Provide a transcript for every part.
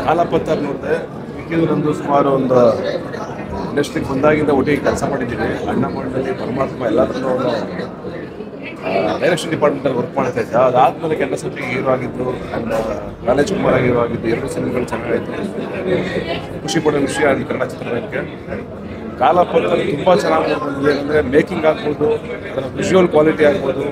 ಕಾಲಪತ್ತರ್ ನೋಡಿದೆ. ಮಿಕ್ಕಿದ್ದು ನಂದು ಸುಮಾರು ಒಂದು ಇಂಡಸ್ಟ್ರಿಗೆ ಬಂದಾಗಿಂದ ಒಟ್ಟಿಗೆ ಕೆಲಸ ಮಾಡಿದ್ದೀನಿ. ಅಣ್ಣ ಮಂಡಳಿ, ಪರಮಾತ್ಮ ಎಲ್ಲದರಲ್ಲೂ ಡೈರೆಕ್ಷನ್ ಡಿಪಾರ್ಟ್ಮೆಂಟಲ್ಲಿ ವರ್ಕ್ ಮಾಡ್ತಾ ಇದ್ದೆ. ಅದಾದ್ಮೇಲೆ ಕೆಂಡ ಸೊಟ್ಟಿಗೆ ಹೀರೋ ಆಗಿದ್ದು ಆ್ಯಂಡ್ ಕಾಲೇಜ್ ಕುಮಾರ್ ಹೀರೋ ಆಗಿದ್ದು. 2 ಸಿನಿಮಾಗಳು ಚೆನ್ನಾಗಾಯಿತು. ಖುಷಿ ಪಡೋ ವಿಷಯ ಅದು ಕನ್ನಡ ಚಿತ್ರರಂಗಕ್ಕೆ. ಕಾಲಪತ್ತಲ್ಲಿ ತುಂಬ ಚೆನ್ನಾಗಿ ಬಂದಿದೆ. ಅಂದರೆ ಮೇಕಿಂಗ್ ಆಗ್ಬೋದು, ಅದರ ವಿಜುವಲ್ ಕ್ವಾಲಿಟಿ ಆಗ್ಬೋದು,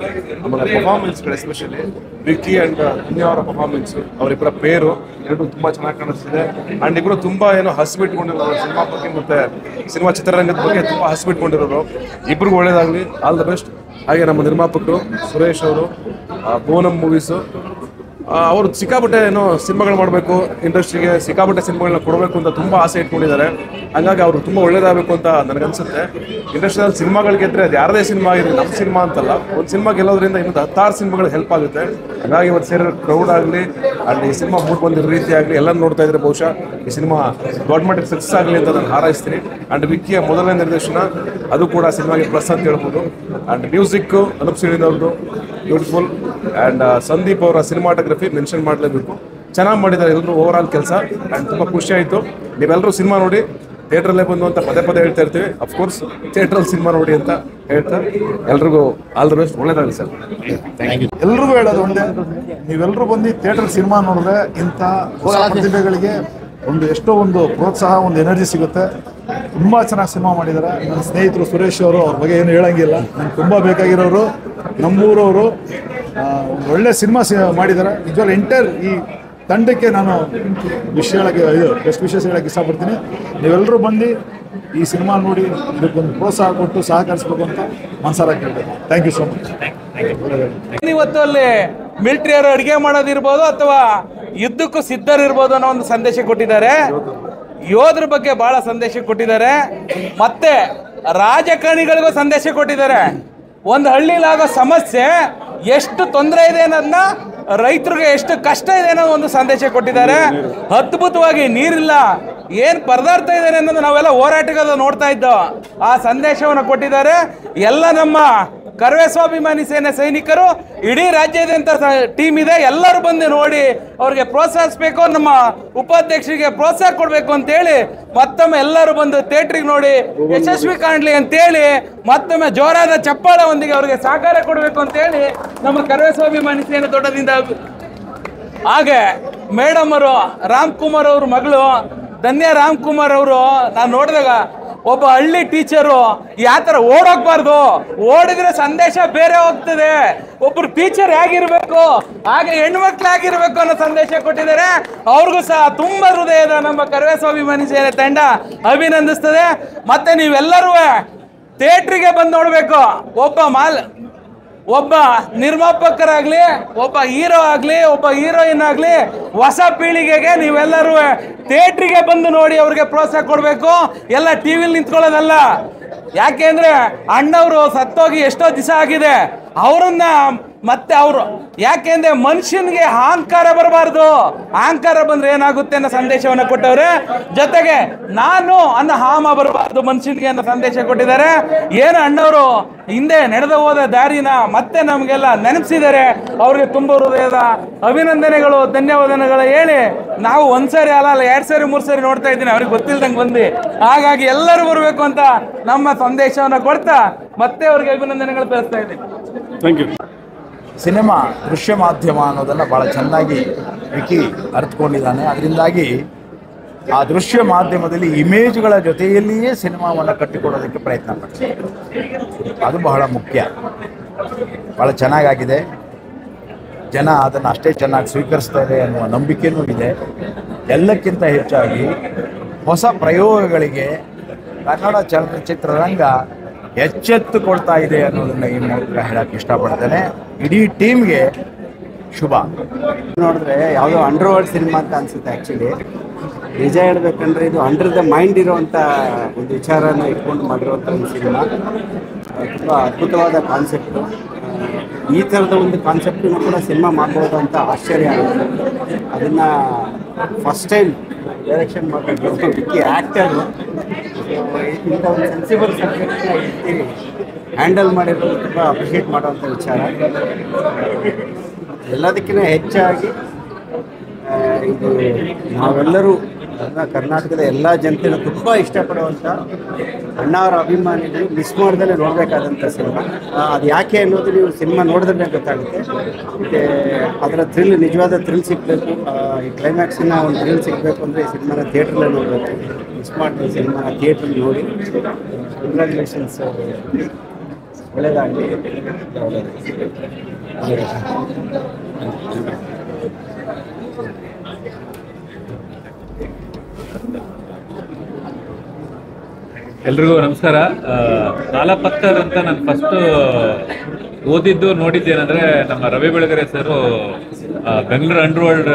ಆಮೇಲೆ ಪರ್ಫಾರ್ಮೆನ್ಸ್ಗಳು ಎಸ್ಪೆಷಲಿ ವಿಕ್ಕಿ ಆ್ಯಂಡ್ ದುನಿಯಾ ಅವರ ಪರ್ಫಾರ್ಮೆನ್ಸು, ಅವರಿಬ್ಬರ ಪೇರು ಎರಡು ತುಂಬ ಚೆನ್ನಾಗಿ ಕಾಣಿಸ್ತಿದೆ. ಆ್ಯಂಡ್ ಇಬ್ಬರು ತುಂಬ ಏನೋ ಹಸಿಬಿಟ್ಕೊಂಡಿರೋರು ಸಿನಿಮಾ ಬಗ್ಗೆ ಮತ್ತು ಸಿನಿಮಾ ಚಿತ್ರರಂಗದ ಬಗ್ಗೆ ತುಂಬ ಹಸಿಬಿಟ್ಕೊಂಡಿರೋರು. ಇಬ್ಬರಿಗೂ ಒಳ್ಳೇದಾಗಲಿ, ಆಲ್ ದ ಬೆಸ್ಟ್. ಹಾಗೆ ನಮ್ಮ ನಿರ್ಮಾಪಕರು ಸುರೇಶ್ ಅವರು, ಬೋನಮ್ ಮೂವೀಸು, ಅವರು ಸಿಕ್ಕಾಪಟ್ಟೆ ಏನೋ ಸಿನಿಮಾಗಳು ಮಾಡಬೇಕು, ಇಂಡಸ್ಟ್ರಿಗೆ ಸಿಕ್ಕಾಪಟ್ಟೆ ಸಿನಿಮಾಗಳನ್ನ ಕೊಡಬೇಕು ಅಂತ ತುಂಬ ಆಸೆ ಇಟ್ಕೊಂಡಿದ್ದಾರೆ. ಹಾಗಾಗಿ ಅವರು ತುಂಬ ಒಳ್ಳೇದಾಗಬೇಕು ಅಂತ ನನಗನ್ಸುತ್ತೆ. ಇಂಡಸ್ಟ್ರಿಯಲ್ಲಿ ಸಿನಿಮಾಗಳು ಗೆದ್ದರೆ ಅದು ಯಾರದೇ ಸಿನಿಮಾ ಆಗಿರಲಿ, ನಮ್ಮ ಸಿನಿಮಾ ಅಂತಲ್ಲ, ಒಂದು ಸಿನಿಮಾ ಗೆಲ್ಲೋದ್ರಿಂದ ಇನ್ನೊಂದು 10 ಸಿನಿಮಾಗಳು ಹೆಲ್ಪ್ ಆಗುತ್ತೆ. ಹಾಗಾಗಿ ಇವತ್ತು ಸೇರೋ ಕ್ರೌಡ್ ಆಗಲಿ ಅಲ್ಲಿ ಈ ಸಿನಿಮಾ ಮೂಡ್ ಬಂದಿರೋ ರೀತಿ ಆಗಲಿ ಎಲ್ಲ ನೋಡ್ತಾ ಇದ್ರೆ ಬಹುಶಃ ಈ ಸಿನಿಮಾ ದೊಡ್ಡ ಮಟ್ಟಿಗೆ ಸಕ್ಸಸ್ ಆಗಲಿ ಅಂತ ನಾನು ಹಾರೈಸ್ತೀನಿ. ಆ್ಯಂಡ್ ವಿಕ್ಕಿಯ ಮೊದಲನೇ ನಿರ್ದೇಶನ ಅದು ಕೂಡ ಸಿನಿಮಾಗೆ ಪ್ಲಸ್ ಅಂತ ಹೇಳ್ಬೋದು. ಆ್ಯಂಡ್ ಮ್ಯೂಸಿಕ್ಕು ಅನೂಪ್ ಸಿನಿದವ್ರದ್ದು ಬ್ಯೂಟಿಫುಲ್. ಆ್ಯಂಡ್ ಸಂದೀಪ್ ಅವರ ಸಿನಿಮಾಟೋಗ್ರಫಿ ಮೆನ್ಷನ್ ಮಾಡಲೇಬೇಕು, ಚೆನ್ನಾಗಿ ಮಾಡಿದ್ದಾರೆ ಎಲ್ಲರೂ ಓವರ್ ಆಲ್ ಕೆಲಸ. ಆ್ಯಂಡ್ ತುಂಬ ಖುಷಿ ಆಯಿತು. ನೀವೆಲ್ಲರೂ ಸಿನಿಮಾ ನೋಡಿ, ಥಿಯೇಟ್ರಲ್ಲೇ ಬಂದು ಅಂತ ಪದೇ ಪದೇ ಹೇಳ್ತಾ ಇರ್ತೀವಿ. ಅಫ್ಕೋರ್ಸ್ ಥಿಯೇಟ್ರಲ್ಲಿ ಸಿನಿಮಾ ನೋಡಿ ಅಂತ ಹೇಳ್ತಾ ಎಲ್ರಿಗೂ ಆಲ್ ದ ಬೆಸ್ಟ್, ಒಳ್ಳೇದಾಗಲಿ ಸರ್. Thank you. ಎಲ್ರಿಗೂ ಹೇಳೋದು ಒಂದೇ, ನೀವೆಲ್ಲರೂ ಬಂದು ಥಿಯೇಟರ್ ಸಿನಿಮಾ ನೋಡಿದ್ರೆ ಇಂಥ ಹೊಸ ಪ್ರತಿಭೆಗಳಿಗೆ ಎಷ್ಟೋ ಒಂದು ಪ್ರೋತ್ಸಾಹ, ಒಂದು ಎನರ್ಜಿ ಸಿಗುತ್ತೆ. ತುಂಬ ಚೆನ್ನಾಗಿ ಸಿನಿಮಾ ಮಾಡಿದ್ದಾರೆ. ನನ್ನ ಸ್ನೇಹಿತರು ಸುರೇಶ್ ಅವರು, ಅವ್ರ ಬಗ್ಗೆ ಏನು ಹೇಳಂಗಿಲ್ಲ. ನನಗೆ ತುಂಬ ಬೇಕಾಗಿರೋರು, ನಮ್ಮೂರವರು, ಒಂದು ಒಳ್ಳೆ ಸಿನಿಮಾ ಮಾಡಿದ್ದಾರೆ. ನಿಜವಾಗ್ಲೂ ಎಂಟೈರ್ ಈ ತಂಡಕ್ಕೆ ನಾನು ಬೆಸ್ಟ್ ವಿಶೇಷ ಹೇಳಕ್ಕೆ ಇಷ್ಟಪಡ್ತೀನಿ. ನೀವೆಲ್ಲರೂ ಬಂದು ಈ ಸಿನಿಮಾ ನೋಡಿ ಇದಕ್ಕೊಂದು ಪ್ರೋತ್ಸಾಹ ಕೊಟ್ಟು ಸಹಕರಿಸಬೇಕು ಅಂತ ಮನಸಾರ ಕೇಳ್ಬೇಕು. Thank you so much. ಇವತ್ತು ಅಲ್ಲಿ ಮಿಲಿಟರಿಯವರು ಅಡುಗೆ ಮಾಡೋದಿರ್ಬೋದು ಅಥವಾ ಯುದ್ಧಕ್ಕೂ ಸಿದ್ಧರಿರ್ಬೋದು ಅನ್ನೋ ಒಂದು ಸಂದೇಶ ಕೊಟ್ಟಿದ್ದಾರೆ. ಯೋಧರ ಬಗ್ಗೆ ಬಹಳ ಸಂದೇಶ ಕೊಟ್ಟಿದ್ದಾರೆ. ಮತ್ತೆ ರಾಜಕಾರಣಿಗಳಿಗೂ ಸಂದೇಶ ಕೊಟ್ಟಿದ್ದಾರೆ. ಒಂದು ಹಳ್ಳಿಲಾಗೋ ಸಮಸ್ಯೆ ಎಷ್ಟು ತೊಂದರೆ ಇದೆ ಅನ್ನೋದನ್ನ, ರೈತರಿಗೆ ಎಷ್ಟು ಕಷ್ಟ ಇದೆ ಅನ್ನೋ ಒಂದು ಸಂದೇಶ ಕೊಟ್ಟಿದ್ದಾರೆ. ಅದ್ಭುತವಾಗಿ ನೀರಿಲ್ಲ, ಏನು ಪರದಾಡ್ತಾ ಇದ್ದಾರೆ ಅನ್ನೋದು ನಾವೆಲ್ಲ ಹೋರಾಟಗಾರರು ನೋಡ್ತಾ ಇದ್ದೋ ಆ ಸಂದೇಶವನ್ನು ಕೊಟ್ಟಿದ್ದಾರೆ. ಎಲ್ಲ ನಮ್ಮ ಕರವೇ ಸ್ವಾಭಿಮಾನಿ ಸೇನೆ ಸೈನಿಕರು, ಇಡೀ ರಾಜ್ಯಾದ್ಯಂತ ಟೀಮ್ ಇದೆ, ಎಲ್ಲರೂ ಬಂದು ನೋಡಿ ಅವ್ರಿಗೆ ಪ್ರೋತ್ಸಾಹಿಸಬೇಕು, ನಮ್ಮ ಉಪಾಧ್ಯಕ್ಷರಿಗೆ ಪ್ರೋತ್ಸಾಹ ಕೊಡಬೇಕು ಅಂತೇಳಿ ಮತ್ತೊಮ್ಮೆ ಎಲ್ಲರೂ ಬಂದು ಥಿಯೇಟ್ರಿಗೆ ನೋಡಿ ಯಶಸ್ವಿ ಕಾಣಲಿ ಅಂತೇಳಿ ಮತ್ತೊಮ್ಮೆ ಜೋರಾದ ಚಪ್ಪಾಳದೊಂದಿಗೆ ಅವ್ರಿಗೆ ಸಹಕಾರ ಕೊಡಬೇಕು ಅಂತೇಳಿ ನಮ್ಮ ಕರವೇ ಸ್ವಾಭಿಮಾನಿ ಸೇನೆ ದೊಡ್ಡದಿಂದ. ಹಾಗೆ ಮೇಡಮ್ ಅವರು, ರಾಮ್ಕುಮಾರ್ ಅವ್ರ ಮಗಳು ಧನ್ಯ ರಾಮ್ಕುಮಾರ್ ಅವರು, ನಾನು ನೋಡಿದಾಗ ಒಬ್ಬ ಹಳ್ಳಿ ಟೀಚರು ಯಾವ ಥರ ಓಡೋಗ್ಬಾರ್ದು, ಓಡಿದ್ರೆ ಸಂದೇಶ ಬೇರೆ ಹೋಗ್ತದೆ, ಒಬ್ರು ಟೀಚರ್ ಹೇಗಿರ್ಬೇಕು ಹಾಗೆ ಹೆಣ್ಮಕ್ಳಾಗಿರ್ಬೇಕು ಅನ್ನೋ ಸಂದೇಶ ಕೊಟ್ಟಿದ್ದಾರೆ. ಅವ್ರಿಗೂ ಸಹ ತುಂಬ ಹೃದಯದ ನಮ್ಮ ಕರವೇ ಸ್ವಾಭಿಮಾನಿ ಸೇನೆ ತಂಡ ಅಭಿನಂದಿಸ್ತದೆ. ಮತ್ತೆ ನೀವೆಲ್ಲರೂ ಥಿಯೇಟ್ರಿಗೆ ಬಂದು ನೋಡಬೇಕು. ಒಬ್ಬ ನಿರ್ಮಾಪಕರಾಗಲಿ, ಒಬ್ಬ ಹೀರೋ ಆಗಲಿ, ಒಬ್ಬ ಹೀರೋಯಿನ್ ಆಗಲಿ, ಹೊಸ ಪೀಳಿಗೆಗೆ ನೀವೆಲ್ಲರೂ ಥಿಯೇಟ್ರಿಗೆ ಬಂದು ನೋಡಿ ಅವ್ರಿಗೆ ಪ್ರೋತ್ಸಾಹ ಕೊಡಬೇಕು. ಎಲ್ಲ ಟಿ ವಿಲಿ ನಿಂತ್ಕೊಳ್ಳೋದಲ್ಲ. ಯಾಕೆಂದರೆ ಅಣ್ಣವರು ಸತ್ತೋಗಿ ಎಷ್ಟೋ ದಿವಸ ಆಗಿದೆ. ಅವರನ್ನ ಮತ್ತೆ ಅವರು, ಯಾಕೆಂದ್ರೆ ಮನುಷ್ಯನಿಗೆ ಅಹಂಕಾರ ಬರಬಾರ್ದು, ಅಹಂಕಾರ ಬಂದ್ರೆ ಏನಾಗುತ್ತೆ ಅನ್ನೋ ಸಂದೇಶವನ್ನು ಕೊಟ್ಟವ್ರೆ. ಜೊತೆಗೆ ನಾನು ಅನ್ನೋ ಹಾಮ ಬರಬಾರ್ದು ಮನುಷ್ಯನಿಗೆ ಅನ್ನೋ ಸಂದೇಶ ಕೊಟ್ಟಿದ್ದಾರೆ. ಏನು ಅಣ್ಣವರು ಹಿಂದೆ ನಡೆದು ಹೋದ ದಾರಿನ ಮತ್ತೆ ನಮಗೆಲ್ಲ ನೆನಪಿಸಿದ್ದಾರೆ. ಅವ್ರಿಗೆ ತುಂಬ ಹೃದಯದ ಅಭಿನಂದನೆಗಳು, ಧನ್ಯವಾದಗಳು ಹೇಳಿ, ನಾವು ಒಂದ್ಸರಿ ಅಲ್ಲ 2 ಸರಿ 3 ಸರಿ ನೋಡ್ತಾ ಇದ್ದೀನಿ, ಅವ್ರಿಗೆ ಗೊತ್ತಿಲ್ದಂಗೆ ಬಂದು. ಹಾಗಾಗಿ ಎಲ್ಲರೂ ಬರಬೇಕು ಅಂತ ನಮ್ಮ ಸಂದೇಶವನ್ನು ಕೊಡ್ತಾ ಮತ್ತೆ ಅವ್ರಿಗೆ ಅಭಿನಂದನೆಗಳು ತಿಳಿಸ್ತಾ ಇದ್ದೀನಿ. Thank you. ಸಿನಿಮಾ ದೃಶ್ಯ ಮಾಧ್ಯಮ ಅನ್ನೋದನ್ನು ಭಾಳ ಚೆನ್ನಾಗಿ ವಿಕಿ ಅರ್ಥಕೊಂಡಿದ್ದಾನೆ. ಅದರಿಂದಾಗಿ ಆ ದೃಶ್ಯ ಮಾಧ್ಯಮದಲ್ಲಿ ಇಮೇಜ್ಗಳ ಜೊತೆಯಲ್ಲಿಯೇ ಸಿನಿಮಾವನ್ನು ಕಟ್ಟಿಕೊಡೋದಕ್ಕೆ ಪ್ರಯತ್ನ ಪಡ್ತಾರೆ. ಅದು ಬಹಳ ಮುಖ್ಯ. ಭಾಳ ಚೆನ್ನಾಗಾಗಿದೆ. ಜನ ಅದನ್ನು ಅಷ್ಟೇ ಚೆನ್ನಾಗಿ ಸ್ವೀಕರಿಸ್ತಾರೆ ಅನ್ನುವ ನಂಬಿಕೆಯೂ ಇದೆ. ಎಲ್ಲಕ್ಕಿಂತ ಹೆಚ್ಚಾಗಿ ಹೊಸ ಪ್ರಯೋಗಗಳಿಗೆ ಕನ್ನಡ ಚಲನಚಿತ್ರರಂಗ ಎಚ್ಚೆತ್ತುಕೊಳ್ತಾ ಇದೆ ಅನ್ನೋದನ್ನು ಈ ಮೂಲಕ ಹೇಳಕ್ಕೆ ಇಷ್ಟಪಡ್ತೇನೆ. ಇಡೀ ಟೀಮ್ಗೆ ಶುಭ. ನೋಡಿದ್ರೆ ಯಾವುದೋ ಅಂಡರ್ವರ್ಲ್ಡ್ ಸಿನಿಮಾ ಅಂತ ಅನಿಸುತ್ತೆ. ಆ್ಯಕ್ಚುಲಿ ನಿಜ ಹೇಳ್ಬೇಕಂದ್ರೆ ಇದು ಅಂಡರ್ ದ ಮೈಂಡ್ ಇರೋವಂಥ ಒಂದು ವಿಚಾರನ ಇಟ್ಕೊಂಡು ಮಾಡಿರುವಂಥ ಒಂದು ಸಿನಿಮಾ. ತುಂಬ ಅದ್ಭುತವಾದ ಕಾನ್ಸೆಪ್ಟು. ಈ ಥರದ ಒಂದು ಕಾನ್ಸೆಪ್ಟನ್ನು ಕೂಡ ಸಿನಿಮಾ ಮಾಡ್ಬೋದು ಅಂತ ಆಶ್ಚರ್ಯ ಆಗುತ್ತೆ. ಅದನ್ನು ಫಸ್ಟ್ ಟೈಮ್ ಡೈರೆಕ್ಷನ್ ಮಾಡಬೇಕು ವಿಕ್ಕಿ ಆ್ಯಕ್ಟರು. ಇಂಥ ಒಂದು ಸೆನ್ಸಿಬಲ್ ಸಬ್ಜೆಕ್ಟ್ನ ಇರ್ತೀವಿ ಹ್ಯಾಂಡಲ್ ಮಾಡಿರೋದು ತುಂಬ ಅಪ್ರಿಷಿಯೇಟ್ ಮಾಡೋವಂಥ ವಿಚಾರ. ಎಲ್ಲದಕ್ಕಿಂತ ಹೆಚ್ಚಾಗಿ ಇದು ನಾವೆಲ್ಲರೂ ಕರ್ನಾಟಕದ ಎಲ್ಲ ಜನತೆನೂ ತುಂಬ ಇಷ್ಟಪಡುವಂಥ ಅಣ್ಣಾವರ ಅಭಿಮಾನಿಗಳು ಮಿಸ್ ಮಾಡ್ದಲೇ ನೋಡಬೇಕಾದಂಥ ಸಿನಿಮಾ. ಅದು ಯಾಕೆ ಅನ್ನೋದು ನೀವು ಸಿನಿಮಾ ನೋಡಿದ್ರೆ ಗೊತ್ತಾಗುತ್ತೆ. ಮತ್ತು ಅದರ ಥ್ರಿಲ್, ನಿಜವಾದ ಥ್ರಿಲ್ ಸಿಗಬೇಕು, ಈ ಕ್ಲೈಮ್ಯಾಕ್ಸಿನ ಒಂದು ಥ್ರಿಲ್ ಸಿಗಬೇಕು ಅಂದರೆ ಈ ಸಿನಿಮಾನ ಥಿಯೇಟ್ರಲ್ಲೇ ನೋಡಬೇಕು. ಮಿಸ್ ಮಾಡಿದ ಸಿನಿಮಾನ ಥಿಯೇಟ್ರಲ್ಲಿ ನೋಡಿ. ಕಂಗ್ರ್ಯಾಚುಲೇಷನ್ಸ್, ಒಳ್ಳೆಯದಾಗಲಿ. ಎಲ್ರಿಗೂ ನಮಸ್ಕಾರ. ಕಾಲಪತ್ತರ್ ಅಂತ ನಾನು ಫಸ್ಟ್ ಓದಿದ್ದು ನೋಡಿದ್ದೇನೆಂದರೆ ನಮ್ಮ ರವಿ ಬೆಳಗೆರೆ ಸರು ಬೆಂಗಳೂರು ಅಂಡರ್ ವರ್ಲ್ಡ್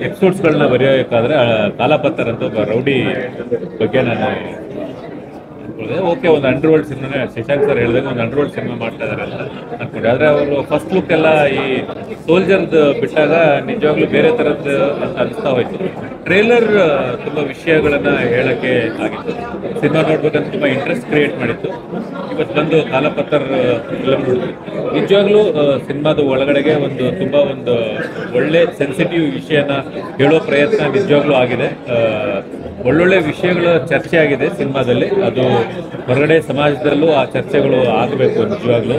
ಎಪಿಸೋಡ್ಸ್ಗಳನ್ನ ಬರೆಯೋಕ್ಕಾದ್ರೆ ಕಾಲಪತ್ತರ್ ಅಂತ ಒಬ್ಬ ರೌಡಿ ಬಗ್ಗೆ ನಾನು ಓಕೆ ಒಂದು ಅಂಡರ್ ವರ್ಲ್ಡ್ ಸಿನಿಮಾನೇ ಶಶಾಂಕ್ ಸರ್ ಹೇಳಿದಾಗ ಒಂದು ಅಂಡರ್ ವರ್ಲ್ಡ್ ಸಿನಿಮಾ ಮಾಡ್ತಾ ಇದ್ದಾರೆ ಅಂತ ಅನ್ಕೊಂಡೆ. ಆದರೆ ಅವರು ಫಸ್ಟ್ ಲುಕ್ ಎಲ್ಲ ಈ ಸೋಲ್ಜರ್ದು ಬಿಟ್ಟಾಗ ನಿಜವಾಗ್ಲೂ ಬೇರೆ ಥರದ್ದು ಅಂತ ಅನಿಸ್ತಾ ಹೋಯ್ತು. ಟ್ರೇಲರ್ ತುಂಬ ವಿಷಯಗಳನ್ನು ಹೇಳೋಕ್ಕೆ ಆಗಿತ್ತು. ಸಿನಿಮಾ ನೋಡ್ಬೇಕಂತ ತುಂಬ ಇಂಟ್ರೆಸ್ಟ್ ಕ್ರಿಯೇಟ್ ಮಾಡಿತ್ತು. ಇವತ್ತು ಬಂದು ಕಾಲಪತ್ತರ್ ಫಿಲಮ್ ನೋಡಿದ್ವಿ. ನಿಜವಾಗ್ಲೂ ಸಿನಿಮಾದ ಒಳಗಡೆಗೆ ತುಂಬ ಒಳ್ಳೆ ಸೆನ್ಸಿಟಿವ್ ವಿಷಯನ ಹೇಳೋ ಪ್ರಯತ್ನ ನಿಜವಾಗ್ಲೂ ಆಗಿದೆ. ಒಳ್ಳೊಳ್ಳೆ ವಿಷಯಗಳ ಚರ್ಚೆ ಆಗಿದೆ ಸಿನಿಮಾದಲ್ಲಿ. ಅದು ಹೊರಗಡೆ ಸಮಾಜದಲ್ಲೂ ಆ ಚರ್ಚೆಗಳು ಆಗಬೇಕು. ನಿಜವಾಗ್ಲೂ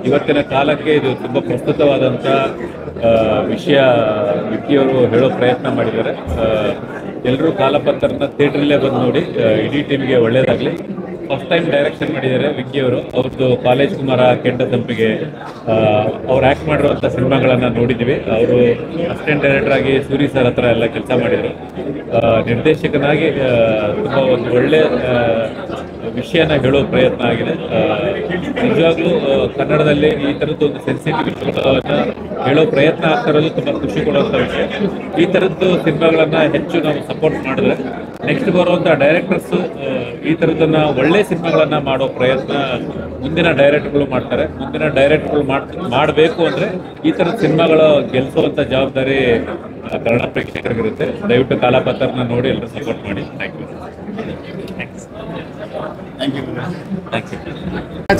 ಇವತ್ತಿನ ಕಾಲಕ್ಕೆ ಇದು ತುಂಬ ಪ್ರಸ್ತುತವಾದಂಥ ವಿಷಯ ವಿಕ್ಕಿಯವರು ಹೇಳೋ ಪ್ರಯತ್ನ ಮಾಡಿದ್ದಾರೆ. ಎಲ್ಲರೂ ಕಾಲಪತ್ತರನ್ನ ಥಿಯೇಟ್ರಲ್ಲೇ ಬಂದು ನೋಡಿ. ಇಡೀ ಟೀಮ್ಗೆ ಒಳ್ಳೆಯದಾಗಲಿ. ಫಸ್ಟ್ ಟೈಮ್ ಡೈರೆಕ್ಷನ್ ಮಾಡಿದ್ದಾರೆ ವಿಕ್ಕಿಯವರು. ಅವ್ರದ್ದು ಕಾಲೇಜ್ ಕುಮಾರ, ಕೆಂಡ ತಂಪಿಗೆ ಅವ್ರು ಆ್ಯಕ್ಟ್ ಮಾಡಿರುವಂಥ ಸಿನಿಮಾಗಳನ್ನು ನೋಡಿದ್ದೀವಿ. ಅವರು ಅಸಿಸ್ಟೆಂಟ್ ಡೈರೆಕ್ಟರ್ ಆಗಿ ಸೂರಿ ಸರ್ ಹತ್ರ ಎಲ್ಲ ಕೆಲಸ ಮಾಡಿದರು. ನಿರ್ದೇಶಕನಾಗಿ ತುಂಬ ಒಂದು ಒಳ್ಳೆ ವಿಷಯನ ಹೇಳೋ ಪ್ರಯತ್ನ ಆಗಿದೆ. ನಿಜವಾಗ್ಲೂ ಕನ್ನಡದಲ್ಲಿ ಈ ಥರದ್ದು ಒಂದು ಸೆನ್ಸಿಟಿವ್ ವಿಷಯಗಳನ್ನು ಹೇಳೋ ಪ್ರಯತ್ನ ಆಗ್ತಾ ಇರೋದು ತುಂಬ ಖುಷಿ ಕೊಡುವಂಥ ವಿಷಯ. ಈ ಥರದ್ದು ಸಿನಿಮಾಗಳನ್ನು ಹೆಚ್ಚು ನಾವು ಸಪೋರ್ಟ್ ಮಾಡಿದ್ರೆ ನೆಕ್ಸ್ಟ್ ಬರುವಂಥ ಡೈರೆಕ್ಟರ್ಸು ಈ ಥರದ್ದನ್ನು ಒಳ್ಳೆ ಸಿನಿಮಾಗಳನ್ನು ಮಾಡೋ ಪ್ರಯತ್ನ ಮುಂದಿನ ಡೈರೆಕ್ಟರ್ಗಳು ಮಾಡ್ತಾರೆ. ಮುಂದಿನ ಡೈರೆಕ್ಟರ್ಗಳು ಮಾಡಬೇಕು ಅಂದರೆ ಈ ಥರದ ಸಿನಿಮಾಗಳು ಗೆಲ್ಲಿಸುವಂಥ ಜವಾಬ್ದಾರಿ ಕನ್ನಡ ಪ್ರೇಕ್ಷಕರಿಗಿರುತ್ತೆ. ದಯವಿಟ್ಟು ಕಾಲಪತ್ತರನ್ನ ನೋಡಿ ಎಲ್ಲರೂ ಸಪೋರ್ಟ್ ಮಾಡಿ. Thank you.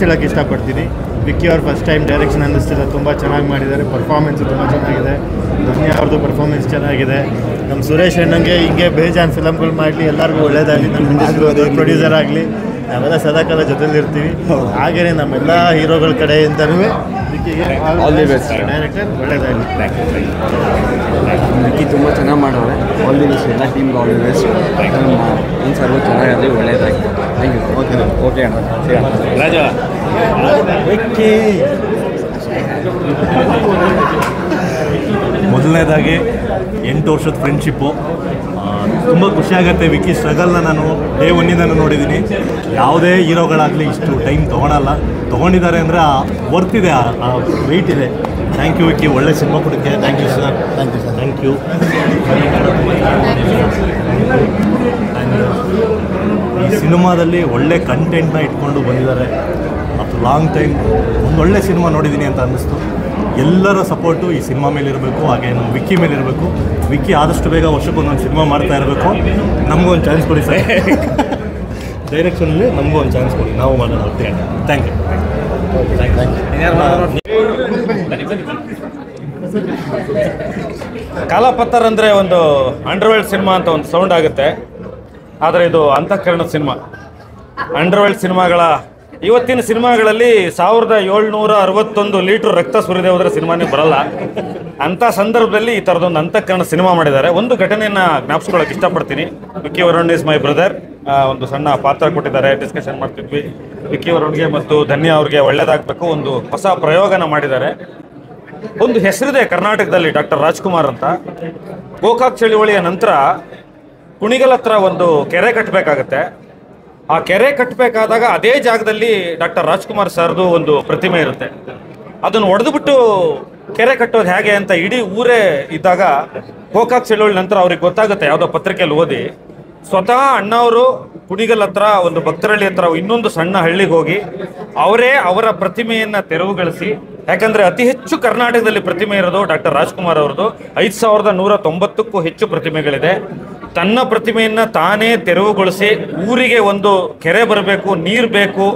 ಹೇಳಕ್ಕೆ ಇಷ್ಟಪಡ್ತೀನಿ. ವಿಕ್ಕಿ ಅವ್ರು ಫಸ್ಟ್ ಟೈಮ್ ಡೈರೆಕ್ಷನ್ ಅನ್ನಿಸ್ತಿಲ್ಲ, ತುಂಬ ಚೆನ್ನಾಗಿ ಮಾಡಿದ್ದಾರೆ. ಪರ್ಫಾರ್ಮೆನ್ಸು ತುಂಬ ಚೆನ್ನಾಗಿದೆ. ಧನ್ಯ ಅವ್ರದ್ದು ಪರ್ಫಾರ್ಮೆನ್ಸ್ ಚೆನ್ನಾಗಿದೆ. ನಮ್ಮ ಸುರೇಶ್ ಅಣ್ಣಂಗೆ ಹಿಂಗೆ ಬೇಜಾನ್ ಫಿಲಮ್ಗಳು ಮಾಡಲಿ, ಎಲ್ಲರಿಗೂ ಒಳ್ಳೇದಾಗಲಿ. ನಮ್ಮ ಇಂಡಸ್ಟ್ರಿ ಪ್ರೊಡ್ಯೂಸರ್ ಆಗಲಿ, ನಾವೆಲ್ಲ ಸದಾಕಾಲ ಜೊತೆಲಿರ್ತೀವಿ. ಹಾಗೆಯೇ ನಮ್ಮೆಲ್ಲ ಹೀರೋಗಳ ಕಡೆಯಿಂದನೂ ವಿಕ್ಕಿಗೆ ಆಲ್ ದಿ ಬೆಸ್ಟ್. ಡೈರೆಕ್ಟರ್ ಒಳ್ಳೇದಾಗಲಿ. ವಿಕ್ಕಿ ತುಂಬ ಚೆನ್ನಾಗಿ ಮಾಡೋರೆ. All the best. ಎಲ್ಲ ಟೀಮ್ಗೆ ಆಲ್ ದಿ ಬೆಸ್ಟ್. ನಮ್ಮ ಸರ್ವ ಚೆನ್ನಾಗಿ ಒಳ್ಳೇದಾಗಿ. Thank you. ಓಕೆ ಅಣ್ಣ. ರಾಜಾ ವಿಕ್ಕಿ ಮೊದಲನೇದಾಗಿ 8 ವರ್ಷದ ಫ್ರೆಂಡ್ಶಿಪ್ಪು. ತುಂಬ ಖುಷಿಯಾಗತ್ತೆ. ವಿಕ್ಕಿ ಸ್ಟ್ರಗಲ್ನ ನಾನು ಡೇ ಒನ್ನಿಂದನೂ ನೋಡಿದ್ದೀನಿ. ಯಾವುದೇ ಹೀರೋಗಳಾಗಲಿ ಇಷ್ಟು ಟೈಮ್ ತೊಗೊಂಡಿದ್ದಾರೆ ಅಂದರೆ ಆ ವರ್ತ್ ಇದೆ, ಆ ವೆಯ್ಟ್ ಇದೆ. ಥ್ಯಾಂಕ್ ಯು ವಿಕ್ಕಿ, ಒಳ್ಳೆ ಸಿನಿಮಾ ಕೊಡೋಕ್ಕೆ. Thank you sir. Thank you sir. Thank you. ಈ ಸಿನಿಮಾದಲ್ಲಿ ಒಳ್ಳೆ ಕಂಟೆಂಟ್ನ ಇಟ್ಕೊಂಡು ಬಂದಿದ್ದಾರೆ. ಆಫ್ಟರ್ ಲಾಂಗ್ ಟೈಮ್ ಒಂದೊಳ್ಳೆ ಸಿನಿಮಾ ನೋಡಿದ್ದೀನಿ ಅಂತ ಅನ್ನಿಸ್ತು. ಎಲ್ಲರ ಸಪೋರ್ಟು ಈ ಸಿನಿಮಾ ಮೇಲಿರಬೇಕು, ಹಾಗೆ ನಮ್ಮ ವಿಕ್ಕಿ ಮೇಲಿರಬೇಕು. ವಿಕ್ಕಿ ಆದಷ್ಟು ಬೇಗ ವರ್ಷಕ್ಕೊಂದೊಂದು ಸಿನಿಮಾ ಮಾಡ್ತಾ ಇರಬೇಕು. ನಮಗೂ ಒಂದು ಚಾನ್ಸ್ ಕೊಡಿ ಸರ್. ಡೈರೆಕ್ಷನಲ್ಲಿ ನಮಗೂ ಒಂದು ಚಾನ್ಸ್ ಕೊಡಿ, ನಾವು ಮಾಡೋಣ. Thank you. ಕಾಲಪತ್ತರ್ ಅಂದರೆ ಒಂದು ಅಂಡರ್ವರ್ಲ್ಡ್ ಸಿನಿಮಾ ಅಂತ ಒಂದು ಸೌಂಡ್ ಆಗುತ್ತೆ. ಆದರೆ ಇದು ಅಂತಃಕರಣ ಸಿನಿಮಾ. ಅಂಡರ್ವರ್ಲ್ಡ್ ಸಿನಿಮಾಗಳ ಇವತ್ತಿನ ಸಿನಿಮಾಗಳಲ್ಲಿ 1761 ಲೀಟ್ರ್ ರಕ್ತ ಸುರಿದೇ ಹೋದರೆ ಸಿನಿಮಾನೇ ಬರಲ್ಲ. ಅಂಥ ಸಂದರ್ಭದಲ್ಲಿ ಈ ಥರದೊಂದು ಅಂತಃಕರಣ ಸಿನಿಮಾ ಮಾಡಿದ್ದಾರೆ. ಒಂದು ಘಟನೆಯನ್ನು ಜ್ಞಾಪಿಸ್ಕೊಳ್ಳೋಕೆ ಇಷ್ಟಪಡ್ತೀನಿ. Vicky Varun is my brother. ಒಂದು ಸಣ್ಣ ಪಾತ್ರ ಕೊಟ್ಟಿದ್ದಾರೆ, ಡಿಸ್ಕಷನ್ ಮಾಡ್ತಿದ್ವಿ. ವಿಕ್ಕಿ ವರುಣ್ಗೆ ಮತ್ತು ಧನ್ಯ ಅವ್ರಿಗೆ ಒಳ್ಳೇದಾಗಬೇಕು. ಒಂದು ಹೊಸ ಪ್ರಯೋಗನ ಮಾಡಿದ್ದಾರೆ. ಒಂದು ಹೆಸರಿದೆ ಕರ್ನಾಟಕದಲ್ಲಿ, ಡಾಕ್ಟರ್ ರಾಜ್ಕುಮಾರ್ ಅಂತ. ಗೋಕಾಕ್ ಚಳುವಳಿಯ ನಂತರ ಕುಣಿಗಲ್ ಹತ್ರ ಒಂದು ಕೆರೆ ಕಟ್ಟಬೇಕಾಗತ್ತೆ. ಆ ಕೆರೆ ಕಟ್ಟಬೇಕಾದಾಗ ಅದೇ ಜಾಗದಲ್ಲಿ ಡಾಕ್ಟರ್ ರಾಜ್ಕುಮಾರ್ ಸರ್ದು ಒಂದು ಪ್ರತಿಮೆ ಇರುತ್ತೆ. ಅದನ್ನು ಒಡೆದುಬಿಟ್ಟು ಕೆರೆ ಕಟ್ಟೋದು ಹೇಗೆ ಅಂತ ಇಡೀ ಊರೇ ಇದ್ದಾಗ ಗೋಕಾಕ್ ಚಳುವಳಿ ನಂತರ ಅವ್ರಿಗೆ ಗೊತ್ತಾಗುತ್ತೆ, ಯಾವುದೋ ಪತ್ರಿಕೆಯಲ್ಲಿ ಓದಿ, ಸ್ವತಃ ಅಣ್ಣವರು ಕುಣಿಗಲ್ ಹತ್ರ ಒಂದು ಭಕ್ತರಳ್ಳಿ ಹತ್ರ ಇನ್ನೊಂದು ಸಣ್ಣ ಹಳ್ಳಿಗೆ ಹೋಗಿ ಅವರೇ ಅವರ ಪ್ರತಿಮೆಯನ್ನು ತೆರವುಗೊಳಿಸಿ, ಯಾಕಂದರೆ ಅತಿ ಹೆಚ್ಚು ಕರ್ನಾಟಕದಲ್ಲಿ ಪ್ರತಿಮೆ ಇರೋದು ಡಾಕ್ಟರ್ ರಾಜ್ಕುಮಾರ್ ಅವ್ರದ್ದು. 5190ಕ್ಕೂ ಹೆಚ್ಚು ಪ್ರತಿಮೆಗಳಿದೆ. ತನ್ನ ಪ್ರತಿಮೆಯನ್ನು ತಾನೇ ತೆರವುಗೊಳಿಸಿ ಊರಿಗೆ ಒಂದು ಕೆರೆ ಬರಬೇಕು, ನೀರು ಬೇಕು,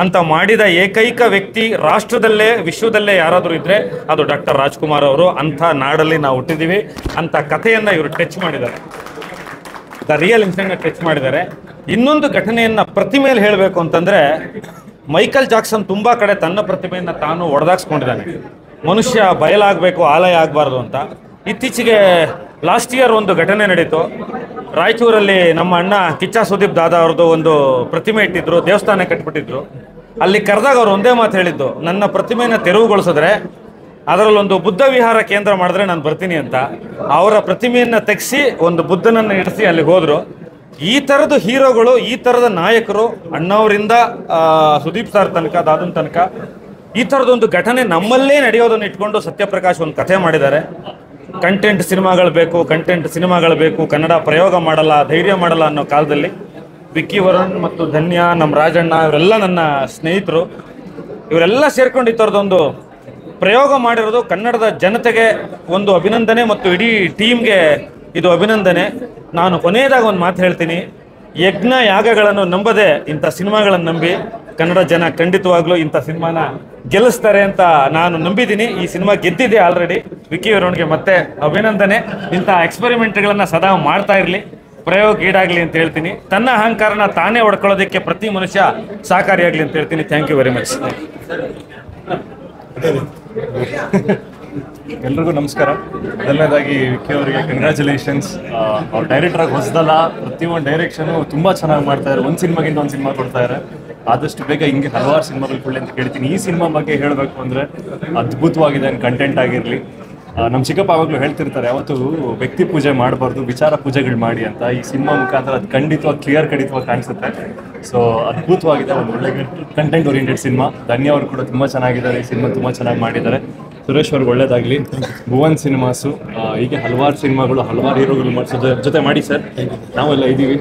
ಅಂತ ಮಾಡಿದ ಏಕೈಕ ವ್ಯಕ್ತಿ ರಾಷ್ಟ್ರದಲ್ಲೇ ವಿಶ್ವದಲ್ಲೇ ಯಾರಾದರೂ ಇದ್ದರೆ ಅದು ಡಾಕ್ಟರ್ ರಾಜ್ಕುಮಾರ್ ಅವರು. ಅಂಥ ನಾಡಲ್ಲಿ ನಾವು ಹುಟ್ಟಿದ್ದೀವಿ. ಅಂಥ ಕಥೆಯನ್ನು ಇವರು ಟಚ್ ಮಾಡಿದ್ದಾರೆ, ದ ರಿಯಲ್ ಇನ್ಸಿಡೆಂಟ್ನ ಟಚ್ ಮಾಡಿದ್ದಾರೆ. ಇನ್ನೊಂದು ಘಟನೆಯನ್ನು ಪ್ರತಿಮೆಯಲ್ಲಿ ಹೇಳಬೇಕು ಅಂತಂದರೆ, ಮೈಕಲ್ ಜಾಕ್ಸನ್ ತುಂಬ ಕಡೆ ತನ್ನ ಪ್ರತಿಮೆಯನ್ನು ತಾನು ಒಡೆದಾಕ್ಸ್ಕೊಂಡಿದ್ದಾನೆ. ಮನುಷ್ಯ ಬಯಲಾಗಬೇಕು, ಆಲಯ ಆಗಬಾರ್ದು ಅಂತ. ಇತ್ತೀಚೆಗೆ ಲಾಸ್ಟ್ ಇಯರ್ ಒಂದು ಘಟನೆ ನಡೀತು. ರಾಯಚೂರಲ್ಲಿ ನಮ್ಮ ಅಣ್ಣ ಕಿಚ್ಚ ಸುದೀಪ್ ದಾದಾ ಅವ್ರದ್ದು ಒಂದು ಪ್ರತಿಮೆ ಇಟ್ಟಿದ್ರು, ದೇವಸ್ಥಾನ ಕಟ್ಬಿಟ್ಟಿದ್ರು. ಅಲ್ಲಿ ಕರೆದಾಗ ಅವ್ರು ಒಂದೇ ಮಾತು ಹೇಳಿದ್ದು, ನನ್ನ ಪ್ರತಿಮೆಯನ್ನು ತೆರವುಗೊಳಿಸಿದ್ರೆ ಅದರಲ್ಲೊಂದು ಬುದ್ಧ ವಿಹಾರ ಕೇಂದ್ರ ಮಾಡಿದ್ರೆ ನಾನು ಬರ್ತೀನಿ ಅಂತ. ಅವರ ಪ್ರತಿಮೆಯನ್ನು ತೆಗೆಸಿ ಒಂದು ಬುದ್ಧನನ್ನು ಇಡಿಸಿ ಅಲ್ಲಿಗೆ ಹೋದರು. ಈ ಥರದ ಹೀರೋಗಳು, ಈ ಥರದ ನಾಯಕರು, ಅಣ್ಣವರಿಂದ ಸುದೀಪ್ ಸರ್ ತನಕ, ದಾದನ್ ತನಕ, ಈ ಥರದೊಂದು ಘಟನೆ ನಮ್ಮಲ್ಲೇ ನಡೆಯೋದನ್ನು ಇಟ್ಕೊಂಡು ಸತ್ಯಪ್ರಕಾಶ್ ಒಂದು ಕಥೆ ಮಾಡಿದ್ದಾರೆ. ಕಂಟೆಂಟ್ ಸಿನಿಮಾಗಳು ಬೇಕು, ಕನ್ನಡ ಪ್ರಯೋಗ ಮಾಡಲ್ಲ, ಧೈರ್ಯ ಮಾಡಲ್ಲ ಅನ್ನೋ ಕಾಲದಲ್ಲಿ ವಿಕ್ಕಿ ವರುಣ್ ಮತ್ತು ಧನ್ಯ, ನಮ್ಮ ರಾಜಣ್ಣ ಇವರೆಲ್ಲ ನನ್ನ ಸ್ನೇಹಿತರು, ಇವರೆಲ್ಲ ಸೇರ್ಕೊಂಡು ಈ ಥರದೊಂದು ಪ್ರಯೋಗ ಮಾಡಿರೋದು ಕನ್ನಡದ ಜನತೆಗೆ ಒಂದು ಅಭಿನಂದನೆ ಮತ್ತು ಇಡೀ ಟೀಮ್ಗೆ ಇದು ಅಭಿನಂದನೆ. ನಾನು ಕೊನೆಯದಾಗ ಒಂದು ಮಾತು ಹೇಳ್ತೀನಿ, ಯಜ್ಞ ಯಾಗಗಳನ್ನು ನಂಬದೆ ಇಂಥ ಸಿನಿಮಾಗಳನ್ನು ನಂಬಿ ಕನ್ನಡ ಜನ ಖಂಡಿತವಾಗ್ಲೂ ಇಂಥ ಸಿನಿಮಾನ ಗೆಲ್ಲಿಸ್ತಾರೆ ಅಂತ ನಾನು ನಂಬಿದ್ದೀನಿ. ಈ ಸಿನಿಮಾ ಗೆದ್ದಿದೆ ಆಲ್ರೆಡಿ. ವಿಕ್ಕಿ ವರುಣ್ಗೆ ಮತ್ತೆ ಅಭಿನಂದನೆ. ಇಂಥ ಎಕ್ಸ್ಪೆರಿಮೆಂಟ್ಗಳನ್ನು ಸದಾ ಮಾಡ್ತಾ ಇರಲಿ, ಪ್ರಯೋಗ ಈಡಾಗಲಿ ಅಂತ ಹೇಳ್ತೀನಿ. ತನ್ನ ಅಹಂಕಾರನ ತಾನೇ ಹೊಡ್ಕೊಳ್ಳೋದಕ್ಕೆ ಪ್ರತಿ ಮನುಷ್ಯ ಸಹಕಾರಿಯಾಗಲಿ ಅಂತ ಹೇಳ್ತೀನಿ. Thank you very much. ಎಲ್ರಿಗೂ ನಮಸ್ಕಾರ. ಮೊದಲನೇದಾಗಿ ವಿಕ್ಕಿ ಅವರಿಗೆ ಕಂಗ್ರ್ಯಾಚುಲೇಷನ್ಸ್. ಅವ್ರ ಡೈರೆಕ್ಟ್ರಾಗಿ ಹೊಸದಲ್ಲ, ಪ್ರತಿಯೊಂದು ಡೈರೆಕ್ಷನು ತುಂಬ ಚೆನ್ನಾಗಿ ಮಾಡ್ತಾರೆ. ಒಂದು ಸಿನಿಮಾಗಿಂತ ಒಂದು ಸಿನಿಮಾ ಕೊಡ್ತಾರೆ. ಆದಷ್ಟು ಬೇಗ ಹಿಂಗೆ ಹಲವಾರು ಸಿನಿಮಾಗಳು ಕೊಡಲಿ ಅಂತ ಕೇಳ್ತೀನಿ. ಈ ಸಿನಿಮಾ ಬಗ್ಗೆ ಹೇಳಬೇಕು ಅಂದರೆ ಅದ್ಭುತವಾಗಿದೆ, ಕಂಟೆಂಟ್ ಆಗಿರಲಿ. ನಮ್ಮ ಚಿಕ್ಕಪ್ಪ ಆವಾಗಲೂ ಹೇಳ್ತಿರ್ತಾರೆ, ಯಾವತ್ತು ವ್ಯಕ್ತಿ ಪೂಜೆ ಮಾಡಬಾರ್ದು, ವಿಚಾರ ಪೂಜೆಗಳು ಮಾಡಿ ಅಂತ. ಈ ಸಿನಿಮಾ ಮುಖಾಂತರ ಅದು ಖಂಡಿತವಾಗಿ ಕಾಣಿಸುತ್ತೆ. ಸೊ ಅದ್ಭುತವಾಗಿದೆ, ಒಂದು ಒಳ್ಳೆ ಕಂಟೆಂಟ್ ಓರಿಯೆಂಟೆಡ್ ಸಿನಿಮಾ. ಧನ್ಯ ಅವರು ಕೂಡ ತುಂಬ ಚೆನ್ನಾಗಿದ್ದಾರೆ, ಈ ಸಿನಿಮಾ ತುಂಬ ಚೆನ್ನಾಗಿ ಮಾಡಿದ್ದಾರೆ. ಸುರೇಶ್ ಅವ್ರಿಗೆ ಒಳ್ಳೇದಾಗಲಿ. ಭುವನ್ ಸಿನಿಮಾಸು ಹೀಗೆ ಹಲವಾರು ಸಿನಿಮಾಗಳು, ಹಲವಾರು ಹೀರೋಗಳು ಮಾಡಿಸೋ ಜೊತೆ ಮಾಡಿ ಸರ್. ನಾವೆಲ್ಲ ಇದ್ದೀವಿ.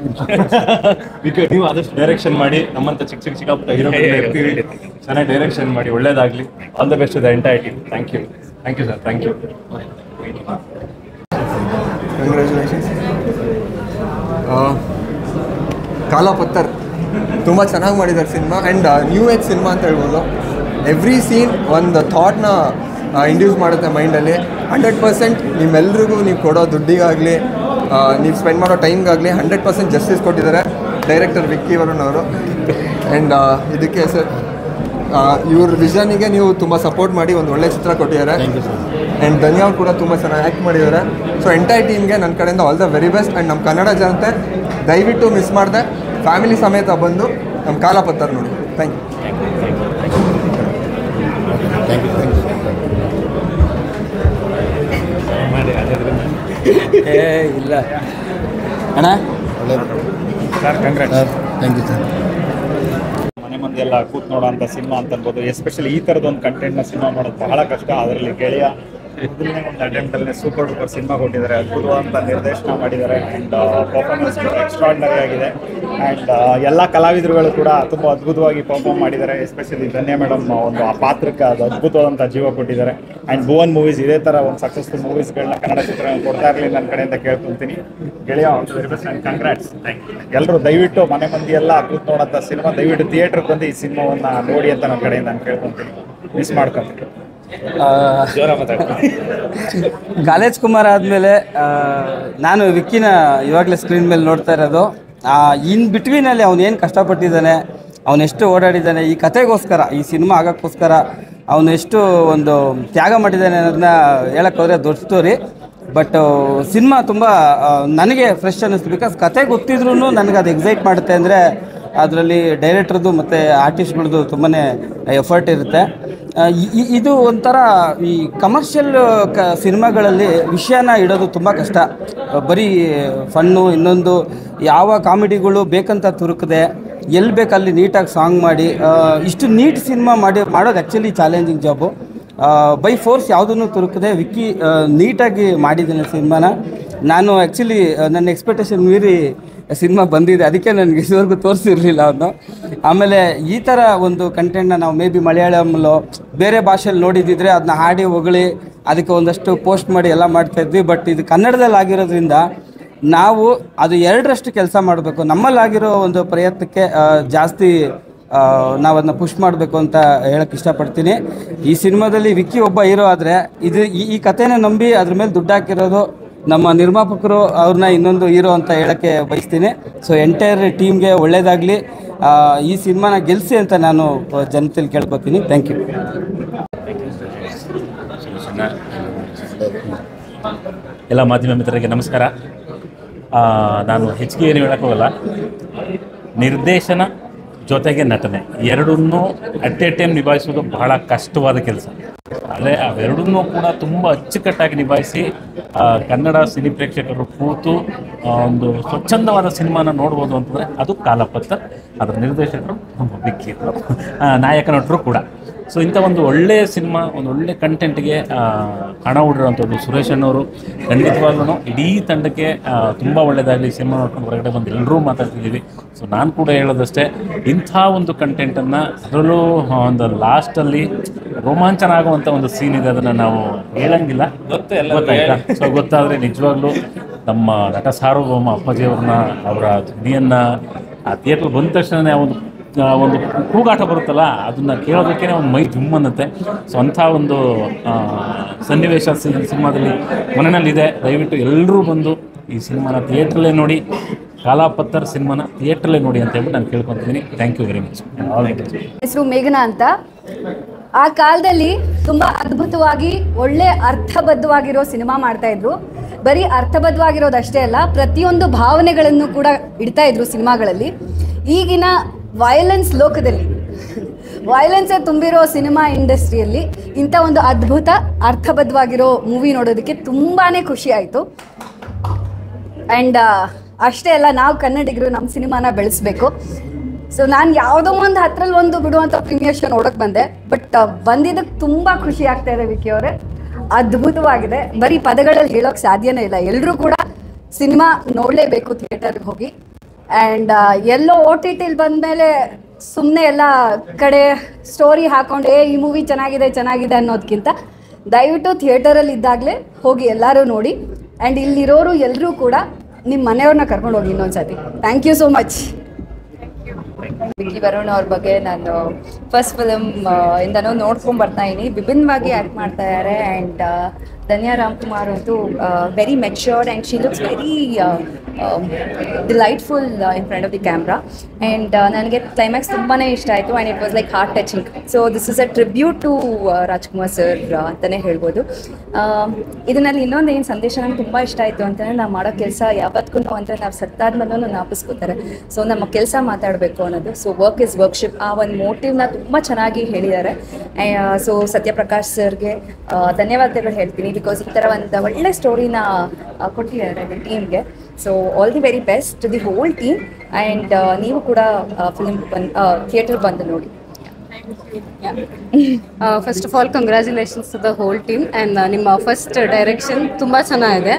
ನೀವು ಆದಷ್ಟು ಡೈರೆಕ್ಷನ್ ಮಾಡಿ, ನಮ್ಮಂಥ ಚಿಕ್ಕ ಪುಟ್ಟ ಹೀರೋಗಳು ಇರ್ತೀವಿ. ಚೆನ್ನಾಗಿ ಡೈರೆಕ್ಷನ್ ಮಾಡಿ, ಒಳ್ಳೇದಾಗಲಿ. All the best to the entire team. Thank you sir. Thank you. Congratulations. Kaalapatthar ತುಂಬ ಚೆನ್ನಾಗಿ ಮಾಡಿದ್ದಾರೆ cinema. And new age cinema ಅಂತ ಹೇಳ್ಬೋದು. ಎವ್ರಿ ಸೀನ್ ಒಂದು ಥಾಟ್ನ ಇಂಡ್ಯೂಸ್ ಮಾಡುತ್ತೆ ಮೈಂಡಲ್ಲಿ. 100% ನಿಮ್ಮೆಲ್ರಿಗೂ ನೀವು ಕೊಡೋ ದುಡ್ಡಿಗಾಗಲಿ, ನೀವು ಸ್ಪೆಂಡ್ ಮಾಡೋ ಟೈಮ್ಗಾಗಲಿ 100% ಜಸ್ಟಿಸ್ ಕೊಟ್ಟಿದ್ದಾರೆ ಡೈರೆಕ್ಟರ್ ವಿಕ್ಕಿ ವರುಣ್ ಅವರು. ಆ್ಯಂಡ್ ಇದಕ್ಕೆ ಸರ್ ಇವ್ರ ವಿಷನಿಗೆ ನೀವು ತುಂಬ ಸಪೋರ್ಟ್ ಮಾಡಿ ಒಂದು ಒಳ್ಳೆ ಚಿತ್ರ ಕೊಟ್ಟಿದ್ದಾರೆ. ಆ್ಯಂಡ್ ಧನ್ಯ ಅವ್ರು ಕೂಡ ತುಂಬ ಚೆನ್ನಾಗಿ ಆ್ಯಕ್ಟ್ ಮಾಡಿದ್ದಾರೆ. ಸೊ ಎಂಟೈರ್ ಟೀಮ್ಗೆ ನನ್ನ ಕಡೆಯಿಂದ all the very best. And ನಮ್ಮ ಕನ್ನಡ ಜನತೆ ದಯವಿಟ್ಟು ಮಿಸ್ ಮಾಡಿದೆ ಫ್ಯಾಮಿಲಿ ಸಮೇತ ಬಂದು ನಮ್ಮ ಕಾಲಾಪತ್ತರ್ ನೋಡಿ. Thank you. ಇಲ್ಲ ಅಣ್ಣ sir congrats. Thank you sir. ಮನೆ ಮಂದಿ ಎಲ್ಲ ಕೂತ್ ನೋಡೋಂಥ ಸಿನಿಮಾ ಅಂತ ಅನ್ಬೋದು. ಎಸ್ಪೆಷಲಿ ಈ ಥರದೊಂದು ಕಂಟೆಂಟ್ನ ಸಿನಿಮಾ ಮಾಡೋದು ಬಹಳ ಕಷ್ಟ. ಅದರಲ್ಲಿ ಗೆಳೆಯ ಮೊದಲನೇ ಒಂದು ಅಟೆಂಪ್ಟಲ್ಲೇ ಸೂಪರ್ ಡೂಪರ್ ಸಿನಿಮಾ ಕೊಟ್ಟಿದ್ದಾರೆ. ಅದ್ಭುತವಾದಂಥ ನಿರ್ದೇಶನ ಮಾಡಿದ್ದಾರೆ. ಆ್ಯಂಡ್ ಪರ್ಫಾರ್ಮೆನ್ಸ್ ಎಕ್ಸ್ಟ್ರಾರ್ಡಿನರಿ ಆಗಿದೆ. ಆ್ಯಂಡ್ ಎಲ್ಲ ಕಲಾವಿದರುಗಳು ಕೂಡ ತುಂಬ ಅದ್ಭುತವಾಗಿ ಪರ್ಫಾರ್ಮ್ ಮಾಡಿದ್ದಾರೆ. ಎಸ್ಪೆಷಲಿ ಧನ್ಯ ಮೇಡಮ್ ಒಂದು ಆ ಪಾತ್ರಕ್ಕೆ ಅದು ಅದ್ಭುತವಾದಂಥ ಜೀವ ಕೊಟ್ಟಿದ್ದಾರೆ. ಆ್ಯಂಡ್ ಭುವನ್ ಮೂವೀಸ್ ಇದೇ ಥರ ಒಂದು ಸಕ್ಸಸ್ಫುಲ್ ಮೂವೀಸ್ಗಳನ್ನ ಕನ್ನಡ ಚಿತ್ರಗಳನ್ನ ಕೊಡ್ತಾ ಇರಲಿ ನನ್ನ ಕಡೆಯಿಂದ ಕೇಳ್ಕೊತೀನಿ. ಗೆಳೆಯ all the very best and congrats. ಎಲ್ಲರೂ ದಯವಿಟ್ಟು ಮನೆ ಮಂದಿ ಎಲ್ಲ ಕೂತ್ ನೋಡೋಂಥ ಸಿನಿಮಾ ದಯವಿಟ್ಟು ಥಿಯೇಟ್ರಿಗೆ ಬಂದು ಈ ಸಿನಿಮಾವನ್ನು ನೋಡಿ ಅಂತ ನನ್ನ ಕಡೆಯಿಂದ ನಾನು ಕೇಳ್ಕೊತೀನಿ. ಮಿಸ್ ಮಾಡ್ಕೊತೀನಿ. ಕಾಲೇಜ್ ಕುಮಾರ್ ಆದಮೇಲೆ ನಾನು ವಿಕ್ಕಿನ ಇವಾಗಲೇ ಸ್ಕ್ರೀನ್ ಮೇಲೆ ನೋಡ್ತಾ ಇರೋದು. ಇನ್ ಬಿಟ್ವೀನಲ್ಲಿ ಅವನೇನು ಕಷ್ಟಪಟ್ಟಿದ್ದಾನೆ, ಅವನೆಷ್ಟು ಓಡಾಡಿದ್ದಾನೆ ಈ ಕತೆಗೋಸ್ಕರ, ಈ ಸಿನಿಮಾ ಆಗೋಕ್ಕೋಸ್ಕರ ಅವನೆಷ್ಟು ಒಂದು ತ್ಯಾಗ ಮಾಡಿದ್ದಾನೆ ಅನ್ನೋದನ್ನ ಹೇಳಕ್ಕೆ ಹೋದರೆ ದೊಡ್ಡ ಸ್ಟೋರಿ. ಬಟ್ ಸಿನಿಮಾ ತುಂಬ ನನಗೆ ಫ್ರೆಶ್ ಅನ್ನಿಸ್ತು. ಬಿಕಾಸ್ ಕತೆ ಗೊತ್ತಿದ್ರೂ ನನಗೆ ಅದು ಎಕ್ಸೈಟ್ ಮಾಡುತ್ತೆ. ಅಂದರೆ ಅದರಲ್ಲಿ ಡೈರೆಕ್ಟ್ರದ್ದು ಮತ್ತು ಆರ್ಟಿಸ್ಟ್ಗಳದ್ದು ತುಂಬಾ ಎಫರ್ಟ್ ಇರುತ್ತೆ. ಇದು ಒಂಥರ ಈ ಕಮರ್ಷಿಯಲ್ ಸಿನಿಮಾಗಳಲ್ಲಿ ವಿಷಯನ ಇಡೋದು ತುಂಬ ಕಷ್ಟ. ಬರೀ ಫನ್ನು, ಇನ್ನೊಂದು ಯಾವ ಕಾಮಿಡಿಗಳು ಬೇಕಂತ ತುರುಕದೆ ಎಲ್ಲಿ ಬೇಕಲ್ಲಿ ನೀಟಾಗಿ ಸಾಂಗ್ ಮಾಡಿ ಇಷ್ಟು ನೀಟ್ ಸಿನಿಮಾ ಮಾಡೋದು actually challenging job. By force ಯಾವುದನ್ನು ತುರುಕದೆ ವಿಕ್ಕಿ ನೀಟಾಗಿ ಮಾಡಿದ್ದೇನೆ ಸಿನಿಮಾನ. ನಾನು ಆ್ಯಕ್ಚುಲಿ ನನ್ನ ಎಕ್ಸ್ಪೆಕ್ಟೇಷನ್ ಮೀರಿ ಸಿನಿಮಾ ಬಂದಿದೆ, ಅದಕ್ಕೆ ನನಗೆ ಇದುವರೆಗೂ ತೋರಿಸಿರಲಿಲ್ಲ ಅವನು. ಆಮೇಲೆ ಈ ಥರ ಒಂದು ಕಂಟೆಂಟ್ನ ನಾವು ಮೇ ಬಿ ಮಲಯಾಳಂಲೋ ಬೇರೆ ಭಾಷೆಯಲ್ಲಿ ನೋಡಿದ್ದಿದ್ರೆ ಅದನ್ನ ಹಾಡಿ ಹೊಗಳಿ ಅದಕ್ಕೆ ಒಂದಷ್ಟು ಪೋಸ್ಟ್ ಮಾಡಿ ಎಲ್ಲ ಮಾಡ್ತಾಯಿದ್ವಿ. ಬಟ್ ಇದು ಕನ್ನಡದಲ್ಲಿ ಆಗಿರೋದ್ರಿಂದ ನಾವು ಅದು 2ರಷ್ಟು ಕೆಲಸ ಮಾಡಬೇಕು. ನಮ್ಮಲ್ಲಾಗಿರೋ ಒಂದು ಪ್ರಯತ್ನಕ್ಕೆ ಜಾಸ್ತಿ ನಾವು ಅದನ್ನ ಪುಷ್ ಮಾಡಬೇಕು ಅಂತ ಹೇಳಕ್ಕೆ ಇಷ್ಟಪಡ್ತೀನಿ. ಈ ಸಿನಿಮಾದಲ್ಲಿ ವಿಕ್ಕಿ ಒಬ್ಬ ಹೀರೋ ಆದರೆ ಈ ಕಥೆನೇ ನಂಬಿ ಅದ್ರ ಮೇಲೆ ದುಡ್ಡು ಹಾಕಿರೋದು ನಮ್ಮ ನಿರ್ಮಾಪಕರು ಅವ್ರನ್ನ ಇನ್ನೊಂದು ಹೀರೋ ಅಂತ ಹೇಳೋಕ್ಕೆ ಬಯಸ್ತೀನಿ. ಸೊ ಎಂಟೈರ್ ಟೀಮ್ಗೆ ಒಳ್ಳೆಯದಾಗಲಿ, ಈ ಸಿನಿಮಾನ ಗೆಲ್ಲಿಸಿ ಅಂತ ನಾನು ಜನತೆಯಲ್ಲಿ ಕೇಳ್ಕೊತೀನಿ. Thank you. ಎಲ್ಲ ಮಾಧ್ಯಮ ಮಿತ್ರರಿಗೆ ನಮಸ್ಕಾರ. ನಾನು ಹೆಚ್ಚಿಗೆ ಏನು ಹೇಳೋಕ್ಕೋಗಲ್ಲ. ನಿರ್ದೇಶನ ಜೊತೆಗೆ ನಟನೆ ಎರಡನ್ನೂ ಅಟ್ ಎ ಟೈಮ್ ನಿಭಾಯಿಸೋದು ಬಹಳ ಕಷ್ಟವಾದ ಕೆಲಸ. ಆದರೆ ಅವೆರಡನ್ನೂ ಕೂಡ ತುಂಬ ಅಚ್ಚುಕಟ್ಟಾಗಿ ನಿಭಾಯಿಸಿ ಕನ್ನಡ ಸಿನಿ ಪ್ರೇಕ್ಷಕರು ಕೂತು ಒಂದು ಸ್ವಚ್ಛಂದವಾದ ಸಿನಿಮಾನ ನೋಡ್ಬೋದು ಅಂತಂದರೆ ಅದು ಕಾಲಪತ್ರ. ಅದರ ನಿರ್ದೇಶಕರು ನಮ್ಮ ವಿಕ್ಕಿ ನಾಯಕ ನಟರು ಕೂಡ. ಸೊ ಇಂಥ ಒಂದು ಒಳ್ಳೆಯ ಸಿನಿಮಾ, ಒಂದು ಒಳ್ಳೆ ಕಂಟೆಂಟ್ಗೆ ಹಣ ಹೂಡಿರೋಂಥದ್ದು ಸುರೇಶ್ ಅಣ್ಣವರು. ಖಂಡಿತವಾಗ್ಲೂ ಇಡೀ ತಂಡಕ್ಕೆ ತುಂಬ ಒಳ್ಳೆಯದಾಗಲಿ. ಸಿನಿಮಾ ನೋಡ್ಕೊಂಡು ಹೊರಗಡೆ ಬಂದು ಎಲ್ಲರೂ ಮಾತಾಡ್ತಿದ್ದೀವಿ. ಸೊ ನಾನು ಕೂಡ ಹೇಳೋದಷ್ಟೇ, ಇಂಥ ಒಂದು ಕಂಟೆಂಟನ್ನು, ಅದರಲ್ಲೂ ಒಂದು ಲಾಸ್ಟಲ್ಲಿ ರೋಮಾಂಚನ ಆಗುವಂಥ ಒಂದು ಸೀನ್ ಇದೆ, ಅದನ್ನು ನಾವು ಹೇಳಂಗಿಲ್ಲ, ಗೊತ್ತಾಯ್ತಾ? ಸೊ ಗೊತ್ತಾದರೆ ನಿಜವಾಗ್ಲೂ ನಮ್ಮ ನಟ ಸಾರ್ವಭೌಮ ಅಪ್ಪಾಜಿಯವ್ರನ್ನ, ಅವರ ಧ್ವನಿಯನ್ನು ಆ ಥಿಯೇಟ್ರ್ ಬಂದ ತಕ್ಷಣ ಒಂದು ಕೂಗಾಟ ಬರುತ್ತಲ್ಲ, ಅದನ್ನು ಕೇಳೋದಕ್ಕೇ ಒಂದು ಮೈ ಜುಮ್ ಅನ್ನತ್ತೆ. ಸೊ ಅಂಥ ಒಂದು ಸನ್ನಿವೇಶ ಸಿನಿಮಾದಲ್ಲಿ ಮನೆಯಲ್ಲಿದೆ. ದಯವಿಟ್ಟು ಎಲ್ಲರೂ ಬಂದು ಈ ಸಿನಿಮಾನ ಥಿಯೇಟ್ರಲ್ಲೇ ನೋಡಿ, ಕಾಲಾಪತ್ತರ್ ಸಿನಿಮಾನ ಥಿಯೇಟ್ರಲ್ಲೇ ನೋಡಿ ಅಂತ ಹೇಳ್ಬಿಟ್ಟು ನಾನು ಕೇಳ್ಕೊತಿದ್ದೀನಿ. Thank you very much. ಹೆಸರು ಮೇಘನಾ ಅಂತ. ಆ ಕಾಲದಲ್ಲಿ ತುಂಬ ಅದ್ಭುತವಾಗಿ ಒಳ್ಳೆ ಅರ್ಥಬದ್ಧವಾಗಿರೋ ಸಿನಿಮಾ ಮಾಡ್ತಾಯಿದ್ರು. ಬರೀ ಅರ್ಥಬದ್ಧವಾಗಿರೋದಷ್ಟೇ ಅಲ್ಲ, ಪ್ರತಿಯೊಂದು ಭಾವನೆಗಳನ್ನು ಕೂಡ ಇಡ್ತಾ ಇದ್ರು ಸಿನಿಮಾಗಳಲ್ಲಿ. ಈಗಿನ ವೈಲೆನ್ಸ್ ಲೋಕದಲ್ಲಿ, ವೈಲೆನ್ಸೇ ತುಂಬಿರೋ ಸಿನಿಮಾ ಇಂಡಸ್ಟ್ರಿಯಲ್ಲಿ ಇಂಥ ಒಂದು ಅದ್ಭುತ ಅರ್ಥಬದ್ಧವಾಗಿರೋ ಮೂವಿ ನೋಡೋದಕ್ಕೆ ತುಂಬಾ ಖುಷಿ ಆಯಿತು. ಆ್ಯಂಡ್ ಅಷ್ಟೇ ಅಲ್ಲ, ನಾವು ಕನ್ನಡಿಗರು ನಮ್ಮ ಸಿನಿಮಾನ ಬೆಳೆಸಬೇಕು. ಸೊ ನಾನು ಯಾವುದೋ ಒಂದು 10ರಲ್ಲಿ ಬಿಡುವಂಥ ಪ್ರೀಮಿಯರ್ ಶೋ ನೋಡೋಕ್ಕೆ ಬಂದೆ. ಬಟ್ ಬಂದಿದ್ದಕ್ಕೆ ತುಂಬ ಖುಷಿ ಆಗ್ತಾ ಇದೆ ವಿಕ್ಕಿ ಅವರೇ. ಅದ್ಭುತವಾಗಿದೆ, ಬರೀ ಪದಗಳಲ್ಲಿ ಹೇಳೋಕ್ಕೆ ಸಾಧ್ಯನೇ ಇಲ್ಲ. ಎಲ್ಲರೂ ಕೂಡ ಸಿನಿಮಾ ನೋಡಲೇಬೇಕು ಥಿಯೇಟರ್ಗೆ ಹೋಗಿ. ಆ್ಯಂಡ್ ಎಲ್ಲೋ OTTಲಿ ಬಂದಮೇಲೆ ಸುಮ್ಮನೆ ಎಲ್ಲ ಕಡೆ ಸ್ಟೋರಿ ಹಾಕ್ಕೊಂಡು ಈ ಮೂವಿ ಚೆನ್ನಾಗಿದೆ ಅನ್ನೋದಕ್ಕಿಂತ ದಯವಿಟ್ಟು ಥಿಯೇಟರಲ್ಲಿ ಇದ್ದಾಗಲೇ ಹೋಗಿ ಎಲ್ಲರೂ ನೋಡಿ. ಆ್ಯಂಡ್ ಇಲ್ಲಿರೋರು ಎಲ್ಲರೂ ಕೂಡ ನಿಮ್ಮ ಮನೆಯವ್ರನ್ನ ಕರ್ಕೊಂಡು ಹೋಗಿ ಇನ್ನೊಂದು ಸತಿ. Thank you so much. Vicky Varun ಅವ್ರ ಬಗ್ಗೆ ನಾನು ಫಸ್ಟ್ ಫಿಲಮ್ ಇಂದನೂ ನೋಡ್ಕೊಂಡು ಬರ್ತಾ ಇದ್ದೀನಿ. ವಿಭಿನ್ನವಾಗಿ ಆ್ಯಕ್ಟ್ ಮಾಡ್ತಾ ಇದ್ದಾರೆ. ಆ್ಯಂಡ್ ಧನ್ಯಾ ರಾಮ್ಕುಮಾರ್ ಅಂತೂ very matured and she looks very delightful in front of the camera. And ನನಗೆ ಕ್ಲೈಮ್ಯಾಕ್ಸ್ ತುಂಬಾ ಇಷ್ಟ ಆಯಿತು. And it was like heart touching. So this is a tribute to Rajkumar sir ಅಂತಲೇ ಹೇಳ್ಬೋದು. ಇದರಲ್ಲಿ ಇನ್ನೊಂದು ಏನು ಸಂದೇಶ ನಂಗೆ ತುಂಬ ಇಷ್ಟ ಆಯಿತು ಅಂತಂದರೆ, ನಾವು ಮಾಡೋ ಕೆಲಸ ಯಾವತ್ತೂ ಅಂದರೆ ನಾವು ಸತ್ತಾದ್ಮೇಲೂ ಜ್ಞಾಪಿಸ್ಕೋತಾರೆ. ಸೊ ನಮ್ಮ ಕೆಲಸ ಮಾತಾಡಬೇಕು ಅನ್ನೋದು. ಸೊ ವರ್ಕ್ ಇಸ್ ವರ್ಕ್ಶಿಪ್, ಆ ಒಂದು ಮೋಟಿವ್ನ ತುಂಬ ಚೆನ್ನಾಗಿ ಹೇಳಿದ್ದಾರೆ. ಸೊ ಸತ್ಯಪ್ರಕಾಶ್ ಸರ್ಗೆ ಧನ್ಯವಾದಗಳು ಹೇಳ್ತೀನಿ. ಬಿಕಾಸ್ ಈ ಥರ ಒಂದು ಒಳ್ಳೆ ಸ್ಟೋರಿನ ಕೊಟ್ಟಿದ್ದಾರೆ ಟೀಮ್ಗೆ. So all the very best to the whole team. And ನೀವು ಕೂಡ ಥಿಯೇಟರ್ ಬಂದು ನೋಡಿ. First of all congratulations to the whole team. And ನಿಮ್ಮ ಫಸ್ಟ್ ಡೈರೆಕ್ಷನ್ ತುಂಬ ಚೆನ್ನಾಗಿದೆ.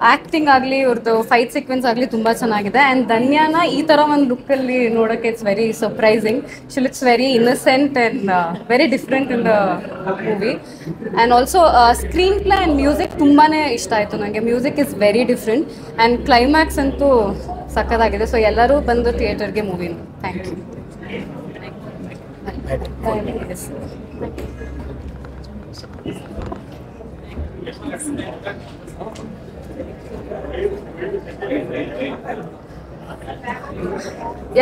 ಆ್ಯಕ್ಟಿಂಗ್ ಆಗಲಿ, ಇವ್ರದ್ದು ಫೈಟ್ ಸೀಕ್ವೆನ್ಸ್ ಆಗಲಿ ತುಂಬ ಚೆನ್ನಾಗಿದೆ. ಆ್ಯಂಡ್ ಧನ್ಯಾನ ಈ ಥರ ಒಂದು ಲುಕ್ಕಲ್ಲಿ ನೋಡೋಕ್ಕೆ it's very surprising. She looks very innocent and very different in the movie. And also screen play and music ತುಂಬಾ ಇಷ್ಟ ಆಯಿತು ನನಗೆ. Music is very different and climax ಅಂತೂ ಸಕ್ಕತ್ತಾಗಿದೆ. ಸೊ ಎಲ್ಲರೂ ಬಂದು ಥಿಯೇಟರ್ಗೆ ಮೂವಿ ನೋಡಿ. Thank you.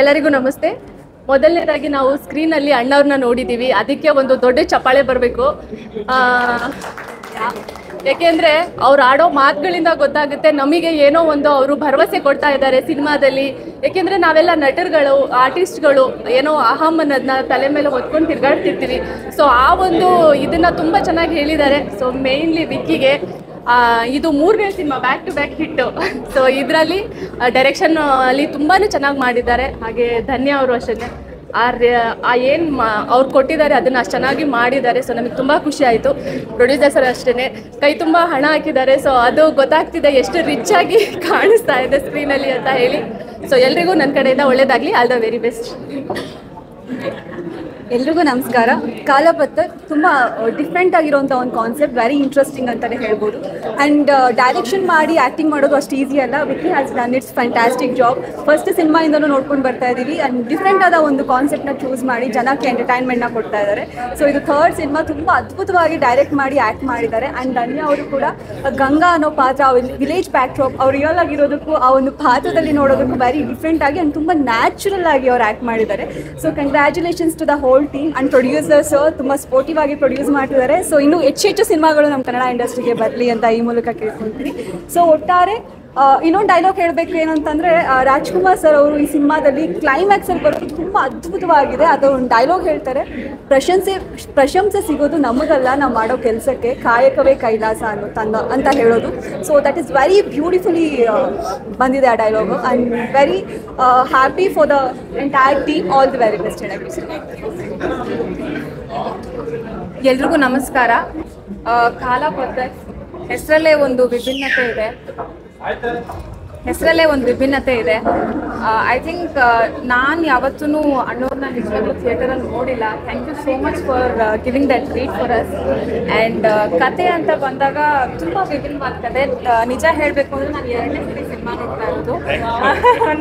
ಎಲ್ಲರಿಗೂ ನಮಸ್ತೆ. ಮೊದಲನೇದಾಗಿ ನಾವು ಸ್ಕ್ರೀನಲ್ಲಿ ಅಣ್ಣವ್ರನ್ನ ನೋಡಿದ್ದೀವಿ, ಅದಕ್ಕೆ ಒಂದು ದೊಡ್ಡ ಚಪ್ಪಾಳೆ ಬರಬೇಕು. ಯಾಕೆಂದರೆ ಅವ್ರು ಆಡೋ ಮಾತುಗಳಿಂದ ಗೊತ್ತಾಗುತ್ತೆ ನಮಗೆ ಏನೋ ಒಂದು ಅವರು ಭರವಸೆ ಕೊಡ್ತಾ ಇದ್ದಾರೆ ಸಿನಿಮಾದಲ್ಲಿ. ಏಕೆಂದರೆ ನಾವೆಲ್ಲ ನಟರುಗಳು, ಆರ್ಟಿಸ್ಟ್ಗಳು ಏನೋ ಅಹಂ ಅನ್ನೋದನ್ನ ತಲೆ ಮೇಲೆ ಹೊತ್ಕೊಂಡು ತಿರ್ಗಾಡ್ತಿರ್ತೀವಿ. ಸೊ ಆ ಒಂದು ಇದನ್ನು ತುಂಬ ಚೆನ್ನಾಗಿ ಹೇಳಿದ್ದಾರೆ. ಸೊ ಮೇಯ್ನ್ಲಿ ವಿಕ್ಕಿಗೆ ಇದು 3ನೇ ಸಿನಿಮಾ ಬ್ಯಾಕ್ ಟು ಬ್ಯಾಕ್ ಹಿಟ್ಟು. ಸೊ ಇದರಲ್ಲಿ ಡೈರೆಕ್ಷನ್ ಅಲ್ಲಿ ತುಂಬಾ ಚೆನ್ನಾಗಿ ಮಾಡಿದ್ದಾರೆ. ಹಾಗೆ ಧನ್ಯ ಅವರು ಅಷ್ಟೇ ಏನು ಅವ್ರು ಕೊಟ್ಟಿದ್ದಾರೆ ಅದನ್ನು ಅಷ್ಟು ಚೆನ್ನಾಗಿ ಮಾಡಿದ್ದಾರೆ. ಸೊ ನಮಗೆ ತುಂಬ ಖುಷಿ ಆಯಿತು. ಪ್ರೊಡ್ಯೂಸರ್ ಸರ್ ಅಷ್ಟೇ ಕೈ ತುಂಬ ಹಣ ಹಾಕಿದ್ದಾರೆ. ಸೊ ಅದು ಗೊತ್ತಾಗ್ತಿದೆ ಎಷ್ಟು ರಿಚ್ ಆಗಿ ಕಾಣಿಸ್ತಾ ಇದೆ ಸ್ಕ್ರೀನಲ್ಲಿ ಅಂತ ಹೇಳಿ. ಸೊ ಎಲ್ರಿಗೂ ನನ್ನ ಕಡೆಯಿಂದ ಒಳ್ಳೇದಾಗಲಿ. All the very best. ಎಲ್ರಿಗೂ ನಮಸ್ಕಾರ. ಕಾಲಪತ್ತರ್ ತುಂಬ ಡಿಫ್ರೆಂಟ್ ಆಗಿರೋಂಥ ಒಂದು ಕಾನ್ಸೆಪ್ಟ್, ವೆರಿ ಇಂಟ್ರೆಸ್ಟಿಂಗ್ ಅಂತಲೇ ಹೇಳ್ಬೋದು. ಆ್ಯಂಡ್ ಡೈರೆಕ್ಷನ್ ಮಾಡಿ ಆ್ಯಕ್ಟಿಂಗ್ ಮಾಡೋದು ಅಷ್ಟು ಈಸಿ ಅಲ್ಲ. Vicky has done its fantastic job. First ಸಿನಿಮಾಯಿಂದನೂ ನೋಡ್ಕೊಂಡು ಬರ್ತಾ ಇದ್ದೀವಿ ಆ್ಯಂಡ್ ಡಿಫ್ರೆಂಟ್ ಆದ ಒಂದು ಕಾನ್ಸೆಪ್ಟ್ನ ಚೂಸ್ ಮಾಡಿ ಜನಕ್ಕೆ ಎಂಟರ್ಟೈನ್ಮೆಂಟ್ನ ಕೊಡ್ತಾ ಇದ್ದಾರೆ. ಸೊ ಇದು ಥರ್ಡ್ ಸಿನಿಮಾ, ತುಂಬ ಅದ್ಭುತವಾಗಿ ಡೈರೆಕ್ಟ್ ಮಾಡಿ ಆ್ಯಕ್ಟ್ ಮಾಡಿದ್ದಾರೆ. ಆ್ಯಂಡ್ ಧನ್ಯ ಅವರು ಕೂಡ ಗಂಗಾ ಅನ್ನೋ ಪಾತ್ರ, ವಿಲೇಜ್ ಬ್ಯಾಕ್ಡ್ರಾಪ್, ಅವ್ರು ರಿಯಲ್ ಆಗಿರೋದಕ್ಕೂ ಆ ಒಂದು ಪಾತ್ರದಲ್ಲಿ ನೋಡೋದಕ್ಕೂ ವೆರಿ ಡಿಫ್ರೆಂಟ್ ಆಗಿ ಆ್ಯಂಡ್ ತುಂಬ ನ್ಯಾಚುರಲ್ ಆಗಿ ಅವ್ರು ಆ್ಯಕ್ಟ್ ಮಾಡಿದ್ದಾರೆ. So congratulations to the whole team and producers ತುಂಬ ಸ್ಪೋರ್ಟಿವ್ ಆಗಿ ಪ್ರೊಡ್ಯೂಸ್ ಮಾಡ್ತಿದ್ದಾರೆ. ಸೊ ಇನ್ನೂ ಹೆಚ್ಚು ಸಿನಿಮಾಗಳು ನಮ್ಮ ಕನ್ನಡ ಇಂಡಸ್ಟ್ರಿಗೆ ಬರಲಿ ಅಂತ ಈ ಮೂಲಕ ಕೇಳ್ಕೊಳ್ತೀನಿ. ಸೊ ಒಟ್ಟಾರೆ ಇನ್ನೊಂದು ಡೈಲಾಗ್ ಹೇಳಬೇಕು ಏನಂತಂದರೆ, ರಾಜ್ಕುಮಾರ್ ಸರ್ ಅವರು ಈ ಸಿನಿಮಾದಲ್ಲಿ ಕ್ಲೈಮ್ಯಾಕ್ಸಲ್ಲಿ ಬರೋದು ತುಂಬ ಅದ್ಭುತವಾಗಿದೆ. ಅದು ಒಂದು ಡೈಲಾಗ್ ಹೇಳ್ತಾರೆ, ಪ್ರಶಂಸೆ ಸಿಗೋದು ನಮಗಲ್ಲ, ನಾವು ಮಾಡೋ ಕೆಲಸಕ್ಕೆ, ಕಾಯಕವೇ ಕೈಲಾಸ ಅಂತ ಹೇಳೋದು. So that is very beautifully ಬಂದಿದೆ ಆ dialogue. I am very happy for the entire team. All the very best. ಎಲ್ರಿಗೂ ನಮಸ್ಕಾರ. ಕಾಲಪತ್ತರ್ ಹೆಸರಲ್ಲೇ ಒಂದು ವಿಭಿನ್ನತೆ ಇದೆ. ಐ ಥಿಂಕ್ ನಾನು ಯಾವತ್ತೂ ಅಣ್ಣವ್ರನ್ನ ನಿಜವಾಗ್ಲೂ ಥಿಯೇಟರಲ್ಲಿ ನೋಡಿಲ್ಲ. Thank you so much for giving that treat for us. And ಕತೆ ಅಂತ ಬಂದಾಗ ತುಂಬ ವಿಭಿನ್ನವಾದ ಕತೆ. ನಿಜ ಹೇಳಬೇಕು ಅಂದರೆ ನಾನು 2ನೇ ಸತಿ ಸಿನಿಮಾ ನೋಡ್ತಾ ಇರೋದು.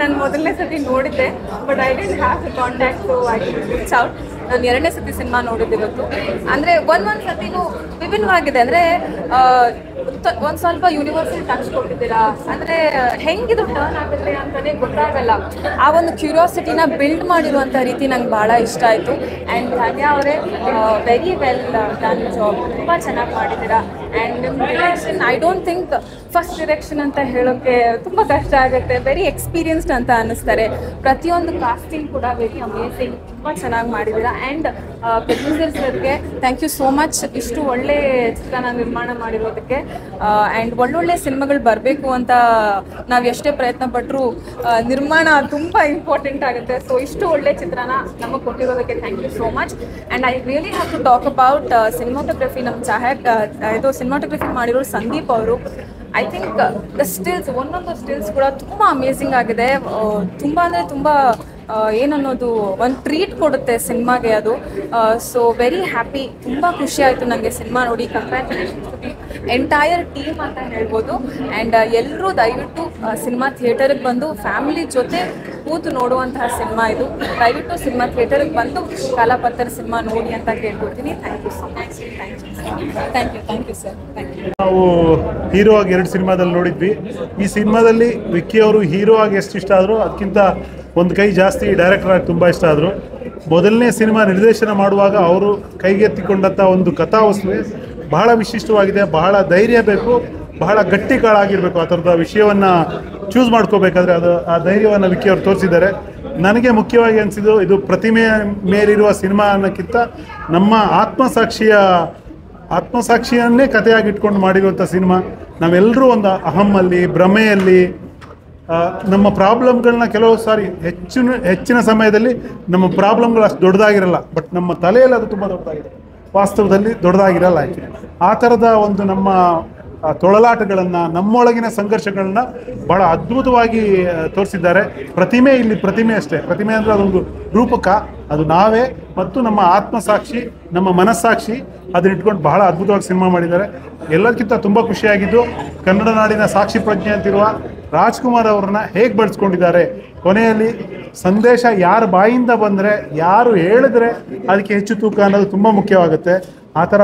ನಾನು ಮೊದಲನೇ ಸತಿ ನೋಡಿದ್ದೆ, but I didn't have the contact, so I reach out. ನಾನು 2ನೇ ಸತಿ ಸಿನಿಮಾ ನೋಡಿದ್ದಿರೋದು. ಅಂದರೆ ಒಂದೊಂದು ಸತಿನೂ ವಿಭಿನ್ನವಾಗಿದೆ. ಅಂದರೆ ಒಂದು ಸ್ವಲ್ಪ ಯೂನಿವರ್ಸಲ್ ಟಚ್ ಕೊಟ್ಟಿದ್ದೀರಾ, ಅಂದರೆ ಹೆಂಗಿದು ಟರ್ನ್ ಆಗುತ್ತೆ ಅಂತಲೇ ಗೊತ್ತಾಗಲ್ಲ. ಆ ಒಂದು ಕ್ಯೂರಿಯಾಸಿಟಿನ ಬಿಲ್ಡ್ ಮಾಡಿರುವಂಥ ರೀತಿ ನಂಗೆ ಭಾಳ ಇಷ್ಟ ಆಯಿತು. ಆ್ಯಂಡ್ ಧನ್ಯ ಅವರೇ ವೆರಿ ವೆಲ್ ಡನ್ ಜಾಬ್, ತುಂಬ ಚೆನ್ನಾಗಿ ಮಾಡಿದ್ದೀರಾ. ಆ್ಯಂಡ್ ನಿಮ್ಮ direction, I don't think first direction ಅಂತ ಹೇಳೋಕ್ಕೆ ತುಂಬ ಕಷ್ಟ ಆಗುತ್ತೆ. ವೆರಿ ಎಕ್ಸ್ಪೀರಿಯನ್ಸ್ಡ್ ಅಂತ ಅನ್ನಿಸ್ತಾರೆ. ಪ್ರತಿಯೊಂದು ಕಾಸ್ಟಿಂಗ್ ಕೂಡ ವೆರಿ ಅಮೇಝಿಂಗ್, ತುಂಬ ಚೆನ್ನಾಗಿ ಮಾಡಿದ್ದೀರಾ. ಆ್ಯಂಡ್ ಪ್ರೊಡ್ಯೂಸರ್ಸ್ಗೆ ಥ್ಯಾಂಕ್ ಯು ಸೋ ಮಚ್, ಇಷ್ಟು ಒಳ್ಳೆ ಚಿತ್ರನ ನಿರ್ಮಾಣ ಮಾಡಿರೋದಕ್ಕೆ. ಆ್ಯಂಡ್ ಒಳ್ಳೊಳ್ಳೆ ಸಿನಿಮಾಗಳು ಬರಬೇಕು ಅಂತ ನಾವು ಎಷ್ಟೇ ಪ್ರಯತ್ನ ಪಟ್ಟರು ನಿರ್ಮಾಣ ತುಂಬ ಇಂಪಾರ್ಟೆಂಟ್ ಆಗುತ್ತೆ. ಸೊ ಇಷ್ಟು ಒಳ್ಳೆ ಚಿತ್ರನ ನಮಗೆ ಕೊಟ್ಟಿರೋದಕ್ಕೆ thank you so much. And I really have to talk about cinematography. ನಮ್ಮ ಇದು ಸಿನಿಮಾಟೋಗ್ರಫಿ ಮಾಡಿರೋರು ಸಂದೀಪ್ ಅವರು. ಐ ಥಿಂಕ್ ದ ಸ್ಟಿಲ್ಸ್, ಒಂದೊಂದು ಸ್ಟಿಲ್ಸ್ ಕೂಡ ತುಂಬ ಅಮೇಝಿಂಗ್ ಆಗಿದೆ. ತುಂಬ ಅಂದರೆ ತುಂಬ ಏನನ್ನೋದು ಒಂದು ಟ್ರೀಟ್ ಕೊಡುತ್ತೆ ಸಿನಿಮಾಗೆ ಅದು. ಸೊ ವೆರಿ ಹ್ಯಾಪಿ, ತುಂಬ ಖುಷಿ ಆಯಿತು ನನಗೆ ಸಿನಿಮಾ ನೋಡಿ. Congratulations to the entire team ಅಂತ ಹೇಳ್ಬೋದು. ಆ್ಯಂಡ್ ಎಲ್ಲರೂ ದಯವಿಟ್ಟು ಸಿನಿಮಾ ಥಿಯೇಟರ್ಗೆ ಬಂದು ಫ್ಯಾಮಿಲಿ ಜೊತೆ ಕೂತು ನೋಡುವಂತಹ ಸಿನಿಮಾ ಇದು. ದಯವಿಟ್ಟು ಸಿನಿಮಾ ಥಿಯೇಟರ್ಗೆ ಬಂದು ಕಾಲಪತ್ತರ್ ಸಿನಿಮಾ ನೋಡಿ ಅಂತ ಕೇಳ್ಕೊಡ್ತೀನಿ. Thank you so much. Thank you sir. Thank you. ನಾವು ಹೀರೋ ಆಗಿ 2 ಸಿನಿಮಾದಲ್ಲಿ ನೋಡಿದ್ವಿ. ಈ ಸಿನಿಮಾದಲ್ಲಿ ವಿಕ್ಕಿ ಅವರು ಹೀರೋ ಆಗಿ ಎಷ್ಟು ಇಷ್ಟ ಆದರೂ ಅದಕ್ಕಿಂತ ಒಂದು ಕೈ ಜಾಸ್ತಿ ಡೈರೆಕ್ಟರ್ ಆಗಿ ತುಂಬ ಇಷ್ಟ ಆದರು. ಮೊದಲನೇ ಸಿನಿಮಾ ನಿರ್ದೇಶನ ಮಾಡುವಾಗ ಅವರು ಕೈಗೆತ್ತಿಕೊಂಡಂಥ ಒಂದು ಕಥಾವಸ್ತುವೆ ಬಹಳ ವಿಶಿಷ್ಟವಾಗಿದೆ. ಬಹಳ ಧೈರ್ಯ ಬೇಕು, ಬಹಳ ಗಟ್ಟಿ ಕಾಳಾಗಿರಬೇಕು. ಆ ಥರದ ವಿಷಯವನ್ನು ಚೂಸ್ ಮಾಡ್ಕೋಬೇಕಾದ್ರೆ ಆ ಧೈರ್ಯವನ್ನು ವಿಕ್ಕಿ ಅವರು ತೋರಿಸಿದ್ದಾರೆ. ನನಗೆ ಮುಖ್ಯವಾಗಿ ಅನಿಸಿದ್ದು, ಇದು ಪ್ರತಿಮೆ ಮೇಲಿರುವ ಸಿನಿಮಾ ಅನ್ನೋಕ್ಕಿಂತ ನಮ್ಮ ಆತ್ಮಸಾಕ್ಷಿಯನ್ನೇ ಕಥೆಯಾಗಿಟ್ಕೊಂಡು ಮಾಡಿರುವಂಥ ಸಿನಿಮಾ. ನಾವೆಲ್ಲರೂ ಒಂದು ಅಹಮ್ಮಲ್ಲಿ, ಭ್ರಮೆಯಲ್ಲಿ, ನಮ್ಮ ಪ್ರಾಬ್ಲಮ್ಗಳನ್ನ ಕೆಲವು ಸಾರಿ ಹೆಚ್ಚಿನ ಸಮಯದಲ್ಲಿ ನಮ್ಮ ಪ್ರಾಬ್ಲಮ್ಗಳು ಅಷ್ಟು ದೊಡ್ಡದಾಗಿರಲ್ಲ, ಬಟ್ ನಮ್ಮ ತಲೆಯಲ್ಲಿ ಅದು ತುಂಬ ದೊಡ್ಡದಾಗಿದೆ. ವಾಸ್ತವದಲ್ಲಿ ದೊಡ್ಡದಾಗಿರಲ್ಲ. ಆ್ಯಕ್ಚುಲಿ ಆ ಥರದ ಒಂದು ನಮ್ಮ ತೊಳಲಾಟಗಳನ್ನು, ನಮ್ಮೊಳಗಿನ ಸಂಘರ್ಷಗಳನ್ನ ಭಾಳ ಅದ್ಭುತವಾಗಿ ತೋರಿಸಿದ್ದಾರೆ. ಪ್ರತಿಮೆ ಇಲ್ಲಿ ಪ್ರತಿಮೆ ಅಷ್ಟೇ. ಪ್ರತಿಮೆ ಅಂದರೆ ಅದೊಂದು ರೂಪಕ, ಅದು ನಾವೇ ಮತ್ತು ನಮ್ಮ ಆತ್ಮಸಾಕ್ಷಿ, ನಮ್ಮ ಮನಸ್ಸಾಕ್ಷಿ, ಅದನ್ನ ಇಟ್ಕೊಂಡು ಬಹಳ ಅದ್ಭುತವಾಗಿ ಸಿನಿಮಾ ಮಾಡಿದ್ದಾರೆ. ಎಲ್ಲದಕ್ಕಿಂತ ತುಂಬ ಖುಷಿಯಾಗಿದ್ದು, ಕನ್ನಡ ನಾಡಿನ ಸಾಕ್ಷಿ ಪ್ರಜ್ಞೆ ಅಂತಿರುವ ರಾಜ್ಕುಮಾರ್ ಅವ್ರನ್ನ ಹೇಗೆ ಬಳಸ್ಕೊಂಡಿದ್ದಾರೆ. ಕೊನೆಯಲ್ಲಿ ಸಂದೇಶ ಯಾರ ಬಾಯಿಂದ ಬಂದರೆ, ಯಾರು ಹೇಳಿದ್ರೆ ಅದಕ್ಕೆ ಹೆಚ್ಚು ತೂಕ ಅನ್ನೋದು ತುಂಬ ಮುಖ್ಯವಾಗುತ್ತೆ. ಆ ಥರ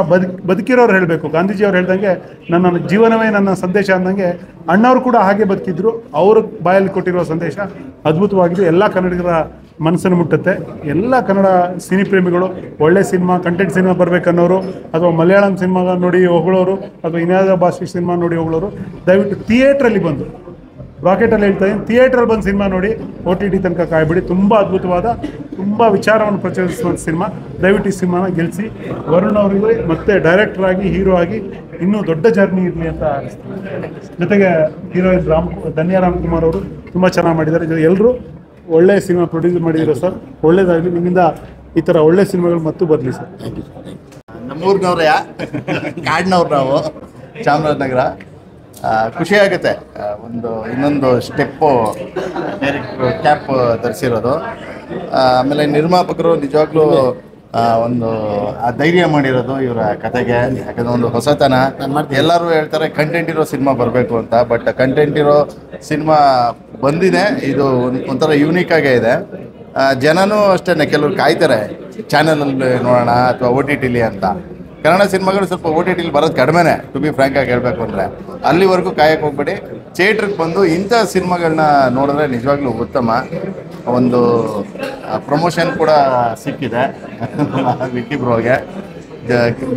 ಬದುಕಿರೋರು ಹೇಳಬೇಕು. ಗಾಂಧೀಜಿಯವ್ರು ಹೇಳ್ದಂಗೆ ನನ್ನ ಜೀವನವೇ ನನ್ನ ಸಂದೇಶ ಅಂದಂಗೆ ಅಣ್ಣವರು ಕೂಡ ಹಾಗೆ ಬದುಕಿದ್ರು. ಅವ್ರ ಬಾಯಲ್ಲಿ ಕೊಟ್ಟಿರೋ ಸಂದೇಶ ಅದ್ಭುತವಾಗಿದೆ. ಎಲ್ಲ ಕನ್ನಡಿಗರ ಮನಸ್ಸನ್ನು ಮುಟ್ಟುತ್ತೆ. ಎಲ್ಲ ಕನ್ನಡ ಸಿನಿ ಪ್ರೇಮಿಗಳು ಒಳ್ಳೆ ಸಿನಿಮಾ, ಕಂಟೆಂಟ್ ಸಿನಿಮಾ ಬರಬೇಕನ್ನೋರು, ಅಥವಾ ಮಲಯಾಳಂ ಸಿನಿಮಾ ನೋಡಿ ಹೊಗಳೋರು, ಅಥವಾ ಇನ್ಯಾವುದೋ ಭಾಷೆ ಸಿನಿಮಾ ನೋಡಿ ಹೊಗಳೋರು, ದಯವಿಟ್ಟು ಥಿಯೇಟ್ರಲ್ಲಿ ಬಂದು, ರಾಕೆಟಲ್ಲಿ ಹೇಳ್ತಾ ಇದ್ದೀನಿ, ಥಿಯೇಟ್ರಲ್ಲಿ ಬಂದು ಸಿನಿಮಾ ನೋಡಿ. OTT ತನಕ ಕಾಯ್ಬಿಡಿ. ತುಂಬ ಅದ್ಭುತವಾದ, ತುಂಬ ವಿಚಾರವನ್ನು ಪ್ರಚೋದಿಸುವಂಥ ಸಿನಿಮಾ. ದಯವಿಟ್ಟು ಈ ಸಿನಿಮಾನ ಗೆಲ್ಲಿಸಿ. ವರುಣ್ ಅವರಿಗೆ ಮತ್ತೆ ಡೈರೆಕ್ಟರ್ ಆಗಿ, ಹೀರೋ ಆಗಿ ಇನ್ನೂ ದೊಡ್ಡ ಜರ್ನಿ ಇರಲಿ ಅಂತ ಅನಿಸ್ತೀನಿ. ಜೊತೆಗೆ ಹೀರೋಯಿನ್ ಧನ್ಯ ರಾಮ್ಕುಮಾರ್ ಅವರು ತುಂಬ ಚೆನ್ನಾಗಿ ಮಾಡಿದ್ದಾರೆ. ಎಲ್ಲರೂ ಒಳ್ಳೆ ಸಿನಿಮಾ ಪ್ರೊಡ್ಯೂಸ್ ಮಾಡಿದ್ರು ಸರ್. ಒಳ್ಳೇದಾಗಲಿ. ನಿಮ್ಮಿಂದ ಈ ಥರ ಒಳ್ಳೆ ಸಿನಿಮಾಗಳು ಮತ್ತು ಬರಲಿ ಸರ್. ನಮ್ಮೂರಿನವ್ರೆ, ಕಾಡಿನವ್ರು ನಾವು, ಚಾಮರಾಜನಗರ. ಖುಷಿಯಾಗುತ್ತೆ. ಇನ್ನೊಂದು ಸ್ಟೆಪ್ಪು ಡೈರೆಕ್ಟ್ರು ಕ್ಯಾಪ್ ಧರಿಸಿರೋದು. ಆಮೇಲೆ ನಿರ್ಮಾಪಕರು ನಿಜವಾಗ್ಲೂ ಒಂದು ಆ ಧೈರ್ಯ ಮಾಡಿರೋದು ಇವರ ಕತೆಗೆ. ಯಾಕಂದರೆ ಒಂದು ಹೊಸತನ, ಎಲ್ಲರೂ ಹೇಳ್ತಾರೆ ಕಂಟೆಂಟ್ ಇರೋ ಸಿನಿಮಾ ಬರಬೇಕು ಅಂತ, ಬಟ್ ಕಂಟೆಂಟ್ ಇರೋ ಸಿನಿಮಾ ಬಂದಿದೆ. ಇದು ಒಂಥರ ಯೂನಿಕ್ ಆಗೇ ಇದೆ. ಜನನೂ ಅಷ್ಟೇ, ಕೆಲವರು ಕಾಯ್ತಾರೆ ಚಾನಲಲ್ಲಿ ನೋಡೋಣ ಅಥವಾ OTTಲಿ ಅಂತ. ಕನ್ನಡ ಸಿನಿಮಾಗಳು ಸ್ವಲ್ಪ OTTಲಿ ಬರೋದು ಕಡಿಮೆನೇ, ಟು ಬಿ ಫ್ರ್ಯಾಂಕಾಗಿ ಹೇಳಬೇಕು ಅಂದರೆ. ಅಲ್ಲಿವರೆಗೂ ಕಾಯಕ್ಕೆ ಹೋಗ್ಬೇಡಿ, ಥಿಯೇಟ್ರಿಗೆ ಬಂದು ಇಂಥ ಸಿನಿಮಾಗಳನ್ನ ನೋಡಿದ್ರೆ ನಿಜವಾಗ್ಲೂ ಉತ್ತಮ. ಒಂದು ಪ್ರಮೋಷನ್ ಕೂಡ ಸಿಕ್ಕಿದೆ ವಿಕ್ಕಿ ಬ್ರೋಗೆ.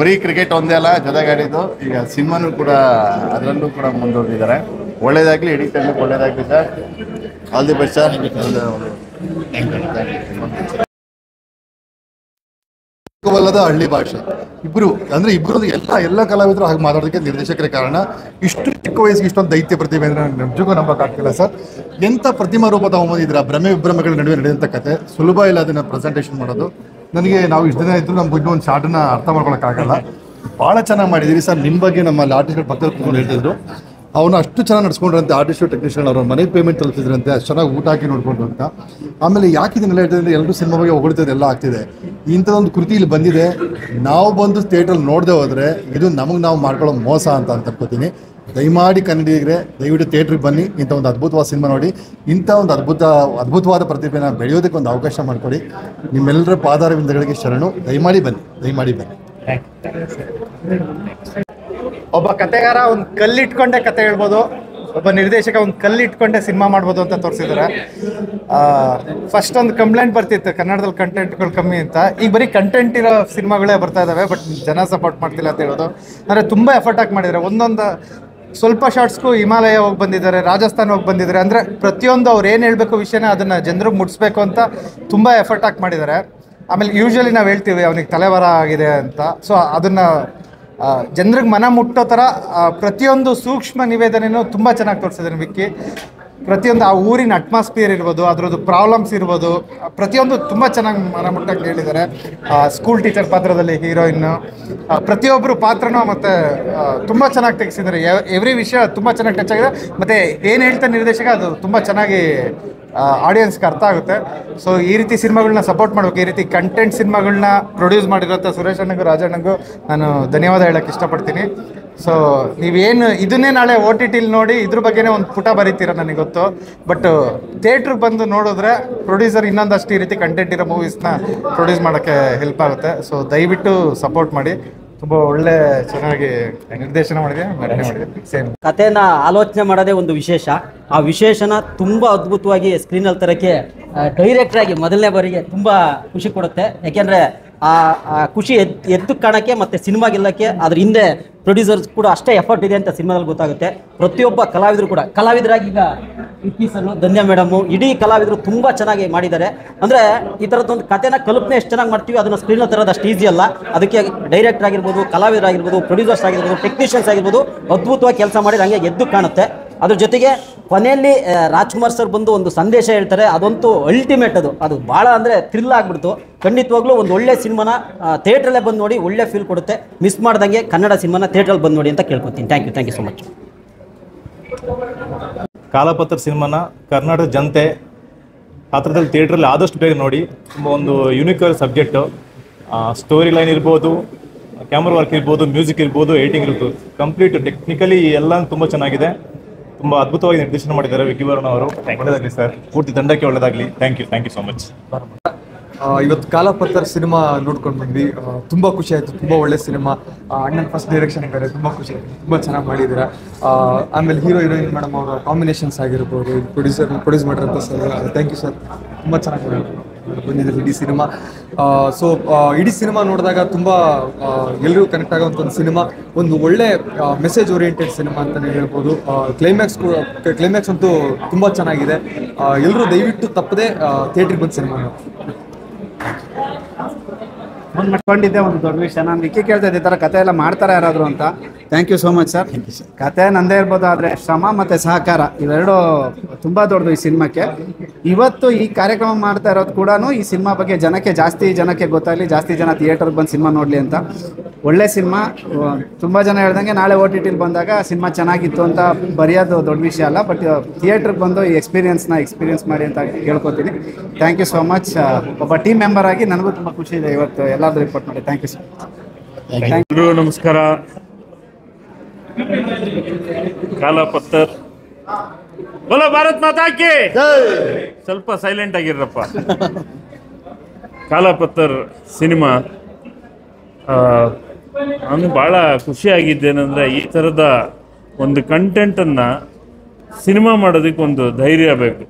ಬರೀ ಕ್ರಿಕೆಟ್ ಒಂದೇ ಅಲ್ಲ ಜೊತೆಗಾಡಿದ್ದು, ಈಗ ಸಿನಿಮಾನೂ ಕೂಡ ಅದರಲ್ಲೂ ಕೂಡ ಮುಂದುವರೆದಿದ್ದಾರೆ. ಒಳ್ಳೇದಾಗಲಿ, ಇಡೀ ತಂಡಕ್ಕೆ ಒಳ್ಳೇದಾಗಲಿ sir. All the best sir. ವಲ್ಲದ ಹಳ್ಳಿ ಭಾಷೆ ಇಬ್ಬರು ಎಲ್ಲ ಕಲಾವಿದರು ಹಾಗೆ ಮಾತಾಡೋದಕ್ಕೆ ನಿರ್ದೇಶಕರ ಕಾರಣ. ಇಷ್ಟು ಚಿಕ್ಕ ವಯಸ್ಸಿಗೆ ಇಷ್ಟೊಂದು ದೈತ್ಯ ಪ್ರತಿಭೆ ಅಂದರೆ ನಿಜಕ್ಕೂ ನಂಬಕ್ಕಾಗ್ತಿಲ್ಲ ಸರ್. ಎಂಥ ಪ್ರತಿಮಾ ರೂಪ ತಗೊಂಬಂದಿದ್ದೀರಾ. ಭ್ರಮೆ ವಿಭ್ರಮೆಗಳ ನಡುವೆ ನಡೆಯುವಂಥ ಕತೆ ಸುಲಭ ಇಲ್ಲ ಅದನ್ನು ಪ್ರೆಸೆಂಟೇಷನ್ ಮಾಡೋದು. ನನಗೆ ನಾವು ಇಷ್ಟು ದಿನ ಇದ್ದರೂ ನಮ್ಗೆ ಇನ್ನೂ ಒಂದು ಶಾರ್ಟನ್ನ ಅರ್ಥ ಮಾಡ್ಕೊಳಕ್ಕಾಗಲ್ಲ. ಭಾಳ ಚೆನ್ನಾಗಿ ಮಾಡಿದ್ದೀರಿ ಸರ್. ನಿಮ್ಮ ಬಗ್ಗೆ ನಮ್ಮಲ್ಲಿ ಆರ್ಟಿಸ್ಟ್ಗಳ ಪಕ್ಕದಲ್ಲಿ ಕೂತ್ಕೊಂಡು ಹೇಳ್ತಿದ್ರು, ಅವನು ಅಷ್ಟು ಚೆನ್ನಾಗಿ ನಡ್ಸ್ಕೊಂಡ್ರಂತೆ ಆರ್ಟಿಸ್ಟು ಟೆಕ್ನಿಷಿಯನ್ ಅವ್ರ ಮನೆಗೆ ಪೇಮೆಂಟ್ ತಲುಪಿದ್ರಂತೆ, ಅಷ್ಟು ಚೆನ್ನಾಗಿ ಊಟ ಹಾಕಿ ನೋಡ್ಕೊಂಡು ಅಂತ. ಆಮೇಲೆ ಯಾಕೆ ಇದನ್ನೆಲ್ಲ ಹೇಳ್ತಿದ್ರೆ ಎಲ್ಲರೂ ಸಿನಿಮಾ ಬಗ್ಗೆ ಹೊಗಳ್ತಿದ್ದು ಎಲ್ಲ ಆಗ್ತಿದೆ. ಇಂಥದ್ದೊಂದು ಕೃತಿ ಇಲ್ಲಿ ಬಂದಿದೆ, ನಾವು ಬಂದು ಥಿಯೇಟ್ರಲ್ಲಿ ನೋಡದೆ ಹೋದರೆ ಇದು ನಮಗೆ ನಾವು ಮಾಡ್ಕೊಳ್ಳೋ ಮೋಸ ಅಂತ ಅನ್ಕೋತೀನಿ. ದಯಮಾಡಿ ಕನ್ನಡಿಗರೇ ದಯವಿಟ್ಟು ಥಿಯೇಟ್ರಿಗೆ ಬನ್ನಿ, ಇಂಥ ಒಂದು ಅದ್ಭುತವಾದ ಸಿನಿಮಾ ನೋಡಿ, ಇಂಥ ಒಂದು ಅದ್ಭುತವಾದ ಪ್ರತಿಭೆನ ಬೆಳೆಯೋದಕ್ಕೆ ಒಂದು ಅವಕಾಶ ಮಾಡಿಕೊಡಿ. ನಿಮ್ಮೆಲ್ಲರ ಪಾದಾರವಿಂದಗಳಿಗೆ ಶರಣು. ದಯಮಾಡಿ ಬನ್ನಿ. ಒಬ್ಬ ಕತೆಗಾರ ಒಂದು ಕಲ್ಲಿಟ್ಕೊಂಡೆ ಕತೆ ಹೇಳ್ಬೋದು, ಒಬ್ಬ ನಿರ್ದೇಶಕ ಒಂದು ಕಲ್ಲಿಟ್ಕೊಂಡೆ ಸಿನಿಮಾ ಮಾಡ್ಬೋದು ಅಂತ ತೋರಿಸಿದ್ದಾರೆ. ಫಸ್ಟ್ ಒಂದು ಕಂಪ್ಲೇಂಟ್ ಬರ್ತಿತ್ತು ಕನ್ನಡದಲ್ಲಿ ಕಂಟೆಂಟ್ಗಳು ಕಮ್ಮಿ ಅಂತ. ಈಗ ಬರೀ ಕಂಟೆಂಟ್ ಇರೋ ಸಿನಿಮಾಗಳೇ ಬರ್ತಾ ಇದ್ದಾವೆ, ಬಟ್ ಜನ ಸಪೋರ್ಟ್ ಮಾಡ್ತಿಲ್ಲ ಅಂತ ಹೇಳೋದು. ಅಂದರೆ ತುಂಬ ಎಫರ್ಟ್ ಹಾಕಿ ಮಾಡಿದ್ದಾರೆ. ಒಂದೊಂದು ಸ್ವಲ್ಪ ಶಾರ್ಟ್ಸ್ಗೂ ಹಿಮಾಲಯ ಹೋಗಿ ಬಂದಿದ್ದಾರೆ, ರಾಜಸ್ಥಾನ ಹೋಗಿ ಬಂದಿದ್ದಾರೆ. ಅಂದರೆ ಪ್ರತಿಯೊಂದು ಅವ್ರು ಏನು ಹೇಳಬೇಕು ವಿಷಯನ ಅದನ್ನು ಜನರಿಗೆ ಮುಟ್ಟಿಸ್ಬೇಕು ಅಂತ ತುಂಬ ಎಫರ್ಟ್ ಹಾಕಿ ಮಾಡಿದ್ದಾರೆ. ಆಮೇಲೆ ಯೂಶ್ವಲಿ ನಾವು ಹೇಳ್ತೀವಿ ಅವನಿಗೆ ತಲೆಬರ ಆಗಿದೆ ಅಂತ. ಸೊ ಅದನ್ನು ಜನರಿಗೆ ಮನ ಮುಟ್ಟೋ ಥರ ಪ್ರತಿಯೊಂದು ಸೂಕ್ಷ್ಮ ನಿವೇದನೆಯೂ ತುಂಬ ಚೆನ್ನಾಗಿ ತೋರಿಸಿದ್ದಾರೆ ವಿಕ್ಕಿ. ಪ್ರತಿಯೊಂದು ಆ ಊರಿನ ಅಟ್ಮಾಸ್ಫಿಯರ್ ಇರ್ಬೋದು, ಅದರದ್ದು ಪ್ರಾಬ್ಲಮ್ಸ್ ಇರ್ಬೋದು, ಪ್ರತಿಯೊಂದು ತುಂಬ ಚೆನ್ನಾಗಿ ಮನ ಮುಟ್ಟಕ್ಕೆ ಹೇಳಿದ್ದಾರೆ. ಸ್ಕೂಲ್ ಟೀಚರ್ ಪಾತ್ರದಲ್ಲಿ ಹೀರೋಯಿನ್ನು, ಪ್ರತಿಯೊಬ್ಬರು ಪಾತ್ರನೂ ಮತ್ತು ತುಂಬ ಚೆನ್ನಾಗಿ ತೆಗೆಸಿದ್ದಾರೆ. ಎವ್ರಿ ವಿಷಯ ತುಂಬ ಚೆನ್ನಾಗಿ ಟಚ್ ಆಗಿದೆ. ಮತ್ತು ಏನು ಹೇಳ್ತಾ ನಿರ್ದೇಶಕ ಅದು ತುಂಬ ಚೆನ್ನಾಗಿ ಆಡಿಯನ್ಸ್ಗೆ ಅರ್ಥ ಆಗುತ್ತೆ. ಸೊ ಈ ರೀತಿ ಸಿನಿಮಾಗಳನ್ನ ಸಪೋರ್ಟ್ ಮಾಡಬೇಕು. ಈ ರೀತಿ ಕಂಟೆಂಟ್ ಸಿನಿಮಾಗಳನ್ನ ಪ್ರೊಡ್ಯೂಸ್ ಮಾಡಿರೋಂಥ ಸುರೇಶ್ ಅಣ್ಣಗೂ ರಾಜಣ್ಣಗೂ ನಾನು ಧನ್ಯವಾದ ಹೇಳೋಕ್ಕೆ ಇಷ್ಟಪಡ್ತೀನಿ. ಸೊ ನೀವೇನು ಇದನ್ನೇ ನಾಳೆ OTTಲಿ ನೋಡಿ ಇದ್ರ ಬಗ್ಗೆನೇ ಒಂದು ಪುಟ ಬರೀತೀರ ನನಗೆ ಗೊತ್ತು, ಬಟ್ ಥಿಯೇಟ್ರಿಗೆ ಬಂದು ನೋಡಿದ್ರೆ ಪ್ರೊಡ್ಯೂಸರ್ ಇನ್ನೊಂದಷ್ಟು ಈ ರೀತಿ ಕಂಟೆಂಟ್ ಇರೋ ಮೂವೀಸ್ನ ಪ್ರೊಡ್ಯೂಸ್ ಮಾಡೋಕ್ಕೆ ಹೆಲ್ಪ್ ಆಗುತ್ತೆ. ಸೊ ದಯವಿಟ್ಟು ಸಪೋರ್ಟ್ ಮಾಡಿ. ತುಂಬ ಒಳ್ಳೆ ಚೆನ್ನಾಗಿ ನಿರ್ದೇಶನ ಮಾಡಿದೆ, ನಟನೆ ಮಾಡಿದೆ. ಸೇಮ್ ಕಥೆನ ಆಲೋಚನೆ ಮಾಡೋದೇ ಒಂದು ವಿಶೇಷ. ಆ ವಿಶೇಷನ ತುಂಬ ಅದ್ಭುತವಾಗಿ ಸ್ಕ್ರೀನಲ್ಲಿ ತರೋಕ್ಕೆ ಡೈರೆಕ್ಟ್ರಾಗಿ ಮೊದಲನೇ ಬಾರಿಗೆ ತುಂಬ ಖುಷಿ ಕೊಡುತ್ತೆ. ಯಾಕೆಂದರೆ ಆ ಖುಷಿ ಎದ್ದು ಕಾಣೋಕ್ಕೆ ಮತ್ತು ಸಿನಿಮಾ ಗೆಲ್ಲಕ್ಕೆ ಅದ್ರ ಹಿಂದೆ ಪ್ರೊಡ್ಯೂಸರ್ಸ್ ಕೂಡ ಅಷ್ಟೇ ಎಫರ್ಟ್ ಇದೆ ಅಂತ ಸಿನಿಮಾದಲ್ಲಿ ಗೊತ್ತಾಗುತ್ತೆ. ಪ್ರತಿಯೊಬ್ಬ ಕಲಾವಿದರು ಕೂಡ ಕಲಾವಿದರಾಗಿ ಈಗ ವಿಕ್ಕಿ ಸನ್ನು, ಧನ್ಯ ಮೇಡಮು, ಇಡೀ ಕಲಾವಿದರು ತುಂಬ ಚೆನ್ನಾಗಿ ಮಾಡಿದ್ದಾರೆ. ಅಂದರೆ ಈ ಥರದ್ದೊಂದು ಕಥೆನ ಕಲ್ಪನೆ ಎಷ್ಟು ಚೆನ್ನಾಗಿ ಮಾಡ್ತೀವಿ ಅದನ್ನು ಸ್ಕ್ರೀನಲ್ಲಿ ತರೋದು ಅಷ್ಟು ಈಸಿ ಅಲ್ಲ. ಅದಕ್ಕೆ ಡೈರೆಕ್ಟರ್ ಆಗಿರ್ಬೋದು, ಕಲಾವಿದರಾಗಿರ್ಬೋದು, ಪ್ರೊಡ್ಯೂಸರ್ಸ್ ಆಗಿರ್ಬೋದು, ಟೆಕ್ನಿಷಿಯನ್ಸ್ ಆಗಿರ್ಬೋದು ಅದ್ಭುತವಾಗಿ ಕೆಲಸ ಮಾಡಿದ್ರೆ ಹಂಗೆ ಎದ್ದು ಕಾಣುತ್ತೆ. ಅದ್ರ ಜೊತೆಗೆ ಕೊನೆಯಲ್ಲಿ ರಾಜ್ಕುಮಾರ್ ಸರ್ ಬಂದು ಒಂದು ಸಂದೇಶ ಹೇಳ್ತಾರೆ, ಅದಂತೂ ಅಲ್ಟಿಮೇಟ್. ಅದು ಭಾಳ ಅಂದರೆ ಥ್ರಿಲ್ ಆಗಿಬಿಡ್ತು. ಖಂಡಿತವಾಗ್ಲೂ ಒಂದು ಒಳ್ಳೆ ಸಿನಿಮಾನ ಥಿಯೇಟ್ರಲ್ಲೇ ಬಂದು ನೋಡಿ, ಒಳ್ಳೆ ಫೀಲ್ ಕೊಡುತ್ತೆ. ಮಿಸ್ ಮಾಡ್ದಂಗೆ ಕನ್ನಡ ಸಿನಿಮಾನ ಥಿಯೇಟ್ರಲ್ಲಿ ಬಂದು ನೋಡಿ ಅಂತ ಕೇಳ್ಕೊತೀನಿ. Thank you so much. Kaalapatthar ಸಿನಿಮಾನ ಕರ್ನಾಟಕ ಜನತೆ ಪಾತ್ರದಲ್ಲಿ ಥಿಯೇಟ್ರಲ್ಲಿ ಆದಷ್ಟು ಬೇಗ ನೋಡಿ. ತುಂಬ ಒಂದು ಯುನಿಕ್ ಸಬ್ಜೆಕ್ಟು. ಸ್ಟೋರಿ ಲೈನ್ ಇರ್ಬೋದು, ಕ್ಯಾಮ್ರಾ ವರ್ಕ್ ಇರ್ಬೋದು, ಮ್ಯೂಸಿಕ್ ಇರ್ಬೋದು, ಎಡಿಟಿಂಗ್ ಇರ್ಬೋದು, ಕಂಪ್ಲೀಟ್ ಟೆಕ್ನಿಕಲಿ ಎಲ್ಲ ತುಂಬ ಚೆನ್ನಾಗಿದೆ. ತುಂಬ ಅದ್ಭುತವಾಗಿ ನಿರ್ದೇಶನ ಮಾಡಿದ್ದಾರೆ ವಿಕ್ಕಿ ಭರಣ ಅವರು. ಒಳ್ಳೆಯದಾಗಲಿ ಸರ್, ಪೂರ್ತಿ ತಂಡಕ್ಕೆ ಒಳ್ಳೆಯದಾಗಲಿ. Thank you so much. ಇವತ್ತು ಕಾಲಪತ್ರ ಸಿನಿಮಾ ನೋಡ್ಕೊಂಡು ಬಂದ್ವಿ. ತುಂಬ ಖುಷಿ ಆಯಿತು. ತುಂಬ ಒಳ್ಳೆ ಸಿನಿಮಾ. ಅಣ್ಣನ ಫಸ್ಟ್ ಡೈರೆಕ್ಷನ್ ಬೇರೆ ತುಂಬ ಖುಷಿ ಆಯಿತು. ತುಂಬ ಚೆನ್ನಾಗಿ ಮಾಡಿದ್ದೀರಾ. ಆಮೇಲೆ ಹೀರೋಯಿನ್ ಮೇಡಮ್ ಅವರ ಕಾಂಬಿನೇಷನ್ಸ್ ಆಗಿರ್ಬೋದು, ಪ್ರೊಡ್ಯೂಸ್ ಮಾಡಿರೋಂಥ ಸರ್, ಥ್ಯಾಂಕ್ ಯು ಸರ್. ತುಂಬ ಚೆನ್ನಾಗಿ ಬಂದಿದೆ ಇಡೀ ಸಿನಿಮಾ. ಸೊ ಇಡೀ ಸಿನಿಮಾ ನೋಡಿದಾಗ ತುಂಬ ಎಲ್ಲರಿಗೂ ಕನೆಕ್ಟ್ ಆಗೋವಂಥ ಒಂದು ಸಿನಿಮಾ, ಒಂದು ಒಳ್ಳೆ ಮೆಸೇಜ್ ಓರಿಯೆಂಟೆಡ್ ಸಿನಿಮಾ ಅಂತಲೇ ಹೇಳ್ಬೋದು. ಕ್ಲೈಮ್ಯಾಕ್ಸ್ ಅಂತೂ ತುಂಬ ಚೆನ್ನಾಗಿದೆ. ಎಲ್ಲರೂ ದಯವಿಟ್ಟು ತಪ್ಪದೆ ಥಿಯೇಟ್ರಿಗೆ ಬಂದು ಸಿನಿಮಾ ಮಾಡ್ಕೊಂಡಿದ್ದೆ ಒಂದು ದೊಡ್ಡ ವಿಷಯ. ನಾನು ವಿಕ್ಕಿ ಕೇಳ್ತಾ ಇದ್ದೆ ಈ ಥರ ಕತೆ ಎಲ್ಲ ಮಾಡ್ತಾರೆ ಯಾರಾದರೂ ಅಂತ. Thank you so much sir. ಕತೆ ನಂದೇ ಇರ್ಬೋದು, ಆದರೆ ಶ್ರಮ ಮತ್ತು ಸಹಕಾರ ಇವೆರಡು ತುಂಬ ದೊಡ್ಡದು ಈ ಸಿನಿಮಾಕ್ಕೆ. ಇವತ್ತು ಈ ಕಾರ್ಯಕ್ರಮ ಮಾಡ್ತಾ ಇರೋದು ಕೂಡ ಈ ಸಿನಿಮಾ ಬಗ್ಗೆ ಜಾಸ್ತಿ ಜನಕ್ಕೆ ಗೊತ್ತಾಗಲಿ, ಜಾಸ್ತಿ ಜನ ಥಿಯೇಟರ್ಗೆ ಬಂದು ಸಿನಿಮಾ ನೋಡಲಿ ಅಂತ. ಒಳ್ಳೆ ಸಿನಿಮಾ. ತುಂಬ ಜನ ಹೇಳ್ದಂಗೆ ನಾಳೆ OTT ಬಂದಾಗ ಸಿನಿಮಾ ಚೆನ್ನಾಗಿತ್ತು ಅಂತ ಬರೆಯೋದು ದೊಡ್ಡ ವಿಷಯ ಅಲ್ಲ, ಬಟ್ ಥಿಯೇಟ್ರಿಗೆ ಬಂದು ಈ ಎಕ್ಸ್ಪೀರಿಯನ್ಸ್ ಮಾಡಿ ಅಂತ ಕೇಳ್ಕೊತೀನಿ. Thank you so much. ಒಬ್ಬ ಟೀಮ್ ಮೆಂಬರ್ ಆಗಿ ನನಗೂ ತುಂಬ ಖುಷಿ ಇದೆ ಇವತ್ತು ಎಲ್ಲಾದರೂ ರಿಪೋರ್ಟ್ ಮಾಡಿ. Thank you sir. ಎಲ್ರಿಗೂ ನಮಸ್ಕಾರ. ಕಾಲಾಪತ್ತರ್ ಬೋಲೋ ಭಾರತ್ ಮಾತಾ ಕಿ ಸ್ವಲ್ಪ ಸೈಲೆಂಟ್ ಆಗಿರಪ್ಪ. ಕಾಲಾಪತ್ತರ್ ಸಿನಿಮಾ ನಾನು ಭಾಳ ಖುಷಿಯಾಗಿದ್ದೇನೆಂದರೆ ಈ ಥರದ ಒಂದು ಕಂಟೆಂಟನ್ನು ಸಿನಿಮಾ ಮಾಡೋದಕ್ಕೆ ಒಂದು ಧೈರ್ಯ ಬೇಕು.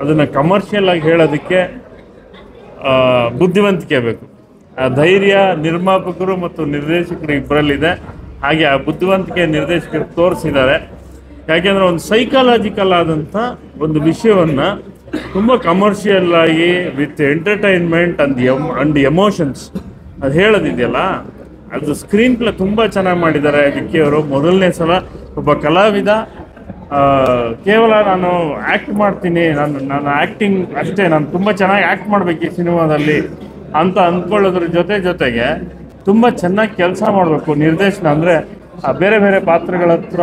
ಅದನ್ನು ಕಮರ್ಷಿಯಲ್ ಆಗಿ ಹೇಳೋದಕ್ಕೆ ಬುದ್ಧಿವಂತಿಕೆ ಬೇಕು. ಆ ಧೈರ್ಯ ನಿರ್ಮಾಪಕರು ಮತ್ತು ನಿರ್ದೇಶಕರು ಇಬ್ಬರಲ್ಲಿದೆ. ಹಾಗೆ ಆ ಬುದ್ಧಿವಂತಿಕೆ ನಿರ್ದೇಶಕರು ತೋರಿಸಿದ್ದಾರೆ. ಯಾಕೆಂದರೆ ಒಂದು ಸೈಕಾಲಜಿಕಲ್ ಆದಂಥ ಒಂದು ವಿಷಯವನ್ನು ತುಂಬ ಕಮರ್ಷಿಯಲ್ ಆಗಿ ವಿತ್ ಎಂಟರ್ಟೈನ್ಮೆಂಟ್ ಅಂಡ್ ಎಮೋಷನ್ಸ್ ಅದು ಹೇಳೋದಿದೆಯಲ್ಲ, ಅದು ಸ್ಕ್ರೀನ್ ಪ್ಲೇ ತುಂಬ ಚೆನ್ನಾಗಿ ಮಾಡಿದ್ದಾರೆ ವಿಕ್ಕಿ ಅವರು. ಮೊದಲನೇ ಸಲ ಒಬ್ಬ ಕಲಾವಿದ ಕೇವಲ ನಾನು ಆ್ಯಕ್ಟ್ ಮಾಡ್ತೀನಿ, ನಾನು ಆ್ಯಕ್ಟಿಂಗ್ ಅಷ್ಟೇ, ನಾನು ತುಂಬ ಚೆನ್ನಾಗಿ ಆ್ಯಕ್ಟ್ ಮಾಡಬೇಕು ಈ ಸಿನಿಮಾದಲ್ಲಿ ಅಂತ ಅಂದ್ಕೊಳ್ಳೋದ್ರ ಜೊತೆಗೆ ತುಂಬ ಚೆನ್ನಾಗಿ ಕೆಲಸ ಮಾಡಬೇಕು. ನಿರ್ದೇಶನ ಅಂದರೆ ಬೇರೆ ಬೇರೆ ಪಾತ್ರಗಳ ಹತ್ರ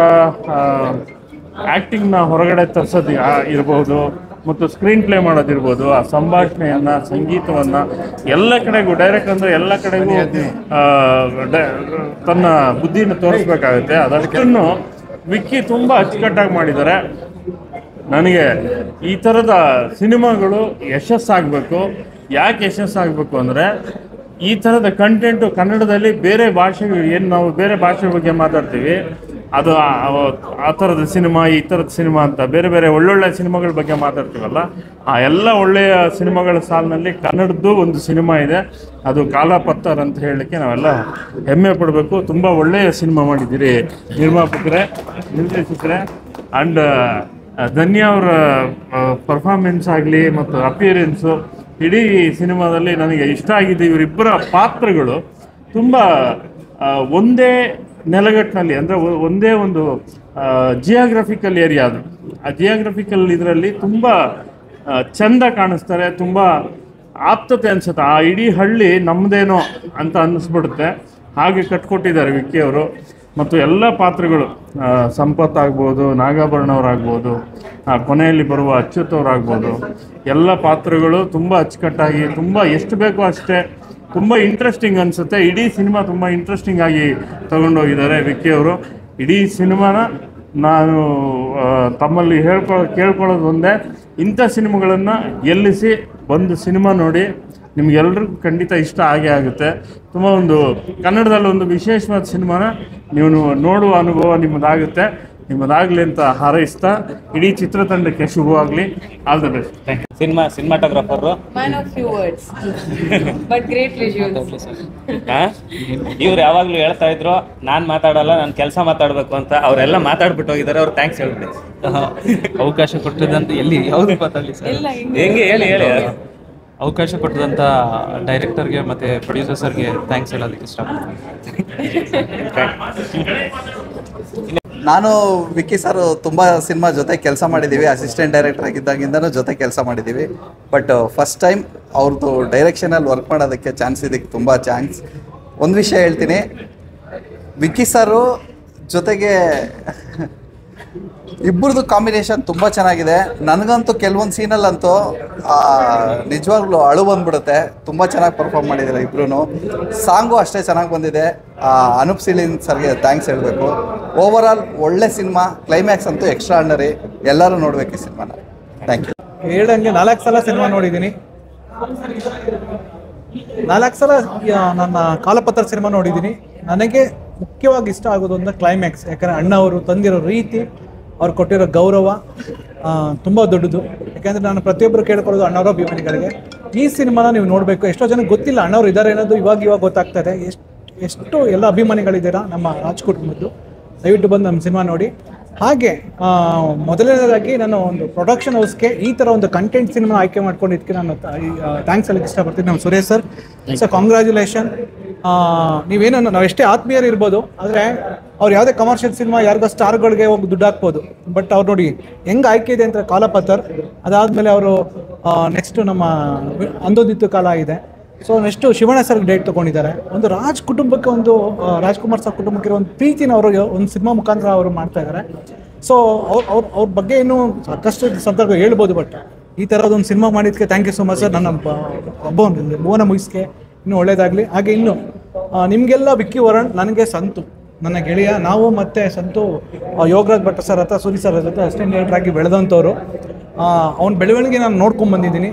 ಆ್ಯಕ್ಟಿಂಗ್ನ ಹೊರಗಡೆ ತರಿಸೋದು ಇರ್ಬೋದು, ಮತ್ತು ಸ್ಕ್ರೀನ್ ಪ್ಲೇ ಮಾಡೋದಿರ್ಬೋದು, ಆ ಸಂಭಾಷಣೆಯನ್ನು, ಸಂಗೀತವನ್ನು ಎಲ್ಲ ಕಡೆಗೂ ಡೈರೆಕ್ಟ್ ಅಂದರೆ ಎಲ್ಲ ಕಡೆಗೂ ತನ್ನ ಬುದ್ಧಿನ ತೋರಿಸ್ಬೇಕಾಗುತ್ತೆ. ಅದಷ್ಟನ್ನು ವಿಕ್ಕಿ ತುಂಬ ಅಚ್ಚುಕಟ್ಟಾಗಿ ಮಾಡಿದ್ದಾರೆ. ನನಗೆ ಈ ಥರದ ಸಿನಿಮಾಗಳು ಯಶಸ್ಸಾಗಬೇಕು. ಯಾಕೆ ಯಶಸ್ಸಾಗಬೇಕು ಅಂದರೆ ಈ ಥರದ ಕಂಟೆಂಟು ಕನ್ನಡದಲ್ಲಿ ಬೇರೆ ಭಾಷೆಗಳು ಏನು ನಾವು ಬೇರೆ ಭಾಷೆ ಬಗ್ಗೆ ಮಾತಾಡ್ತೀವಿ, ಅದು ಆ ಥರದ ಸಿನಿಮಾ, ಈ ಥರದ ಸಿನಿಮಾ ಅಂತ ಬೇರೆ ಬೇರೆ ಒಳ್ಳೊಳ್ಳೆ ಸಿನಿಮಾಗಳ ಬಗ್ಗೆ ಮಾತಾಡ್ತೀವಲ್ಲ, ಆ ಎಲ್ಲ ಒಳ್ಳೆಯ ಸಿನಿಮಾಗಳ ಸಾಲಿನಲ್ಲಿ ಕನ್ನಡದ್ದು ಒಂದು ಸಿನಿಮಾ ಇದೆ. ಅದು ಕಾಲಾಪತ್ತರ್ ಅಂತ ಹೇಳಲಿಕ್ಕೆ ನಾವೆಲ್ಲ ಹೆಮ್ಮೆ ಪಡಬೇಕು. ತುಂಬ ಒಳ್ಳೆಯ ಸಿನಿಮಾ ಮಾಡಿದ್ದೀರಿ ನಿರ್ಮಾಪಕರೇ, ನಿರ್ದೇಶಕರೇ. ಆ್ಯಂಡ್ ಧನ್ಯ ಅವರ ಪರ್ಫಾರ್ಮೆನ್ಸ್ ಆಗಲಿ ಮತ್ತು ಅಪಿಯರೆನ್ಸು ಇಡೀ ಸಿನಿಮಾದಲ್ಲಿ ನನಗೆ ಇಷ್ಟ ಆಗಿದೆ. ಇವರಿಬ್ಬರ ಪಾತ್ರಗಳು ತುಂಬ ಒಂದೇ ನೆಲಗಟ್ಟಿನಲ್ಲಿ, ಅಂದರೆ ಒಂದೇ ಒಂದು ಜಿಯೋಗ್ರಫಿಕಲ್ ಏರಿಯಾ, ಅದು ಆ ಜಿಯೋಗ್ರಫಿಕಲ್ ಇದರಲ್ಲಿ ತುಂಬ ಚೆಂದ ಕಾಣಿಸ್ತಾರೆ. ತುಂಬ ಆಪ್ತತೆ ಅನಿಸುತ್ತೆ. ಆ ಇಡೀ ಹಳ್ಳಿ ನಮ್ಮದೇನೋ ಅಂತ ಅನ್ನಿಸ್ಬಿಡುತ್ತೆ. ಹಾಗೆ ಕಟ್ಕೊಟ್ಟಿದ್ದಾರೆ ವಿಕ್ಕಿ ಅವರು. ಮತ್ತು ಎಲ್ಲ ಪಾತ್ರಗಳು, ಸಂಪತ್ ಆಗ್ಬೋದು, ನಾಗಾಭರಣ ಅವರಾಗ್ಬೋದು, ಕೊನೆಯಲ್ಲಿ ಬರುವ ಅಚ್ಯುತ್ ಅವರಾಗ್ಬೋದು, ಎಲ್ಲ ಪಾತ್ರಗಳು ತುಂಬ ಅಚ್ಚುಕಟ್ಟಾಗಿ, ತುಂಬ ಎಷ್ಟು ಬೇಕೋ ಅಷ್ಟೇ ತುಂಬ ಇಂಟ್ರೆಸ್ಟಿಂಗ್ ಅನಿಸುತ್ತೆ. ಇಡೀ ಸಿನಿಮಾ ತುಂಬ ಇಂಟ್ರೆಸ್ಟಿಂಗ್ ಆಗಿ ತಗೊಂಡೋಗಿದ್ದಾರೆ ವಿಕ್ಕಿ ಅವರು. ಇಡೀ ಸಿನಿಮಾನ ನಾನು ತಮ್ಮಲ್ಲಿ ಕೇಳ್ಕೊಳ್ಳೋದು ಒಂದೇ, ಇಂಥ ಸಿನಿಮಾಗಳನ್ನು ಗೆಲ್ಲಿಸಿ ಬಂದು ಸಿನಿಮಾ ನೋಡಿ. ನಿಮ್ಗೆಲ್ರಿಗೂ ಖಂಡಿತ ಇಷ್ಟ ಆಗೇ ಆಗುತ್ತೆ. ತುಂಬ ಒಂದು ಕನ್ನಡದಲ್ಲಿ ಒಂದು ವಿಶೇಷವಾದ ಸಿನಿಮಾನ ನೀವು ನೋಡುವ ಅನುಭವ ನಿಮ್ಮದಾಗುತ್ತೆ. ನಿಮ್ಮದಾಗಲಿ ಅಂತ ಹಾರೈಸ್ತಾ ಇಡೀ ಚಿತ್ರತಂಡಕ್ಕೆ ಶುಭವಾಗಲಿ. All the best. Thank you. Cinematographer Man of few words, but great visuals. ಇವ್ರು ಯಾವಾಗಲೂ ಹೇಳ್ತಾ ಇದ್ರು ನಾನು ಮಾತಾಡಲ್ಲ, ನಾನು ಕೆಲಸ ಮಾತಾಡಬೇಕು ಅಂತ. ಅವರೆಲ್ಲ ಮಾತಾಡ್ಬಿಟ್ಟು ಹೋಗಿದ್ದಾರೆ. ಅವ್ರು ಥ್ಯಾಂಕ್ಸ್ ಹೇಳ್ಬಿಡಿ. ಅವಕಾಶ ಕೊಟ್ಟಿದ್ದಂತ ಎಲ್ಲಿ ಯಾವುದು ಮಾತಾಡಲಿ ಸರ್? ಹೆಂಗೆ ಹೇಳಿ ಅವಕಾಶ ಕೊಟ್ಟಿದಂಥ ಡೈರೆಕ್ಟರ್ಗೆ ಮತ್ತು ಪ್ರೊಡ್ಯೂಸರ್ಸ್ಗೆ ಥ್ಯಾಂಕ್ಸ್ ಹೇಳೋದಕ್ಕೆ ಇಷ್ಟಪಡ್ತೀನಿ. ನಾನು ವಿಕ್ಕಿ ಸರ್ ತುಂಬ ಸಿನಿಮಾ ಜೊತೆ ಕೆಲಸ ಮಾಡಿದ್ದೀವಿ. ಅಸಿಸ್ಟೆಂಟ್ ಡೈರೆಕ್ಟರ್ ಆಗಿದ್ದಾಗಿಂದನೂ ಜೊತೆ ಕೆಲಸ ಮಾಡಿದ್ದೀವಿ. ಬಟ್ ಫಸ್ಟ್ ಟೈಮ್ ಅವ್ರದ್ದು ಡೈರೆಕ್ಷನಲ್ಲಿ ವರ್ಕ್ ಮಾಡೋದಕ್ಕೆ ಚಾನ್ಸ್ ಇದಕ್ಕೆ ತುಂಬ ಚಾನ್ಸ್. ಒಂದು ವಿಷಯ ಹೇಳ್ತೀನಿ, ವಿಕ್ಕಿ ಸರು ಜೊತೆಗೆ ಇಬ್ಬರದು ಕಾಂಬಿನೇಷನ್ ತುಂಬ ಚೆನ್ನಾಗಿದೆ. ನನಗಂತೂ ಕೆಲವೊಂದು ಸೀನಲ್ಲಂತೂ ನಿಜವಾಗ್ಲೂ ಅಳು ಬಂದ್ಬಿಡುತ್ತೆ. ತುಂಬ ಚೆನ್ನಾಗಿ ಪರ್ಫಾರ್ಮ್ ಮಾಡಿದ್ದಾರೆ ಇಬ್ಬರೂ. ಸಾಂಗು ಅಷ್ಟೇ ಚೆನ್ನಾಗಿ ಬಂದಿದೆ. ಅನೂಪ್ ಸಿಲಿನ್ ಸರ್ಗೆ ಥ್ಯಾಂಕ್ಸ್ ಹೇಳಬೇಕು. ಓವರ್ ಆಲ್ ಒಳ್ಳೆ ಸಿನಿಮಾ. ಕ್ಲೈಮ್ಯಾಕ್ಸ್ ಅಂತೂ ಎಕ್ಸ್ಟ್ರಾರ್ಡಿನರಿ. ಎಲ್ಲರೂ ನೋಡಬೇಕು ಈ ಸಿನಿಮಾನ. Thank you. ಹೇಳ್ದಂಗೆ 4 ಸಲ ಸಿನಿಮಾ ನೋಡಿದ್ದೀನಿ. 4 ಸಲ ನನ್ನ ಕಾಲಪತ್ರ ಸಿನಿಮಾ ನೋಡಿದ್ದೀನಿ. ನನಗೆ ಮುಖ್ಯವಾಗಿ ಇಷ್ಟ ಆಗೋದು ಅಂದರೆ ಕ್ಲೈಮ್ಯಾಕ್ಸ್. ಯಾಕಂದರೆ ಅಣ್ಣ ಅವರು ತಂದಿರೋ ರೀತಿ, ಅವ್ರು ಕೊಟ್ಟಿರೋ ಗೌರವ ತುಂಬ ದೊಡ್ಡದು. ಯಾಕೆಂದರೆ ನಾನು ಪ್ರತಿಯೊಬ್ಬರು ಕೇಳ್ಕೊಳ್ಳೋದು ಅಣ್ಣವರ ಅಭಿಮಾನಿಗಳಿಗೆ ಈ ಸಿನಿಮಾನ ನೀವು ನೋಡಬೇಕು. ಎಷ್ಟೋ ಜನಕ್ಕೆ ಗೊತ್ತಿಲ್ಲ ಅಣ್ಣವ್ರು ಇದ್ದಾರೆ ಅನ್ನೋದು ಇವಾಗ ಗೊತ್ತಾಗ್ತದೆ. ಎಷ್ಟು ಎಲ್ಲ ಅಭಿಮಾನಿಗಳಿದ್ದೀರಾ ನಮ್ಮ ರಾಜ್ ಕುಟುಂಬದ್ದು. ದಯವಿಟ್ಟು ಬಂದು ನಮ್ಮ ಸಿನಿಮಾ ನೋಡಿ. ಹಾಗೆ ಮೊದಲನೇದಾಗಿ ನಾನು ಒಂದು ಪ್ರೊಡಕ್ಷನ್ ಹೌಸ್ಗೆ ಈ ಥರ ಒಂದು ಕಂಟೆಂಟ್ ಸಿನಿಮಾ ಆಯ್ಕೆ ಮಾಡ್ಕೊಂಡಿದ್ದಕ್ಕೆ ನಾನು ಥ್ಯಾಂಕ್ಸ್ ಹೇಳಕ್ಕೆ ಇಷ್ಟಪಡ್ತೀನಿ. ನಮ್ಮ ಸುರೇಶ್ ಸರ್, ಕಾಂಗ್ರ್ಯಾಚುಲೇಷನ್. ನೀವೇನೋ ನಾವು ಎಷ್ಟೇ ಆತ್ಮೀಯರು ಇರ್ಬೋದು, ಆದರೆ ಅವ್ರು ಯಾವುದೇ ಕಮರ್ಷಿಯಲ್ ಸಿನಿಮಾ ಯಾರಿಗೋ ಸ್ಟಾರ್ಗಳಿಗೆ ಹೋಗಿ ದುಡ್ಡು ಹಾಕ್ಬೋದು. ಬಟ್ ಅವ್ರು ನೋಡಿ ಹೆಂಗೆ ಆಯ್ಕೆ ಇದೆ ಅಂತ ಕಾಲಪತ್ತರ್, ಅದಾದಮೇಲೆ ಅವರು ನೆಕ್ಸ್ಟು ನಮ್ಮ ಅಂದೋದಿತ್ತು ಕಾಲ ಇದೆ. ಸೊ ನೆಕ್ಸ್ಟು ಶಿವಣ್ಣ ಸರ್ಗೆ ಡೇಟ್ ತೊಗೊಂಡಿದ್ದಾರೆ. ಒಂದು ರಾಜ್ ಕುಟುಂಬಕ್ಕೆ ಒಂದು ರಾಜ್ಕುಮಾರ್ ಸರ್ ಕುಟುಂಬಕ್ಕೆ ಒಂದು ಪ್ರೀತಿನ ಅವರು ಒಂದು ಸಿನಿಮಾ ಮುಖಾಂತರ ಅವರು ಮಾಡ್ತಾ ಇದ್ದಾರೆ. ಸೊ ಅವ್ರ ಬಗ್ಗೆ ಇನ್ನೂ ಸಾಕಷ್ಟು ಸಂದರ್ಭ ಹೇಳ್ಬೋದು. ಬಟ್ ಈ ಥರದೊಂದು ಸಿನಿಮಾ ಮಾಡಿದ್ದಕ್ಕೆ thank you so much sir. ನನ್ನ ಭುವನ ಮುಗಿಸ್ಕೆ ಇನ್ನೂ ಒಳ್ಳೇದಾಗಲಿ. ಹಾಗೆ ಇನ್ನು ನಿಮಗೆಲ್ಲ ವಿಕ್ಕಿ ವರಣ್, ನನಗೆ ಸಂತು ನನ್ನ ಗೆಳೆಯ. ನಾವು ಮತ್ತು ಸಂತು ಯೋಗರಾಜ್ ಭಟ್ ಸರ್ ಹತ್ರ, ಸೂರಿ ಸರ್ ಜೊತೆ ಅಸಿಸ್ಟೆಂಟ್ ಡೈರೆಕ್ಟರ್ ಆಗಿ ಬೆಳೆದಂಥವ್ರು. ಅವ್ನ ಬೆಳವಣಿಗೆ ನಾನು ನೋಡ್ಕೊಂಡ್ಬಂದಿದ್ದೀನಿ.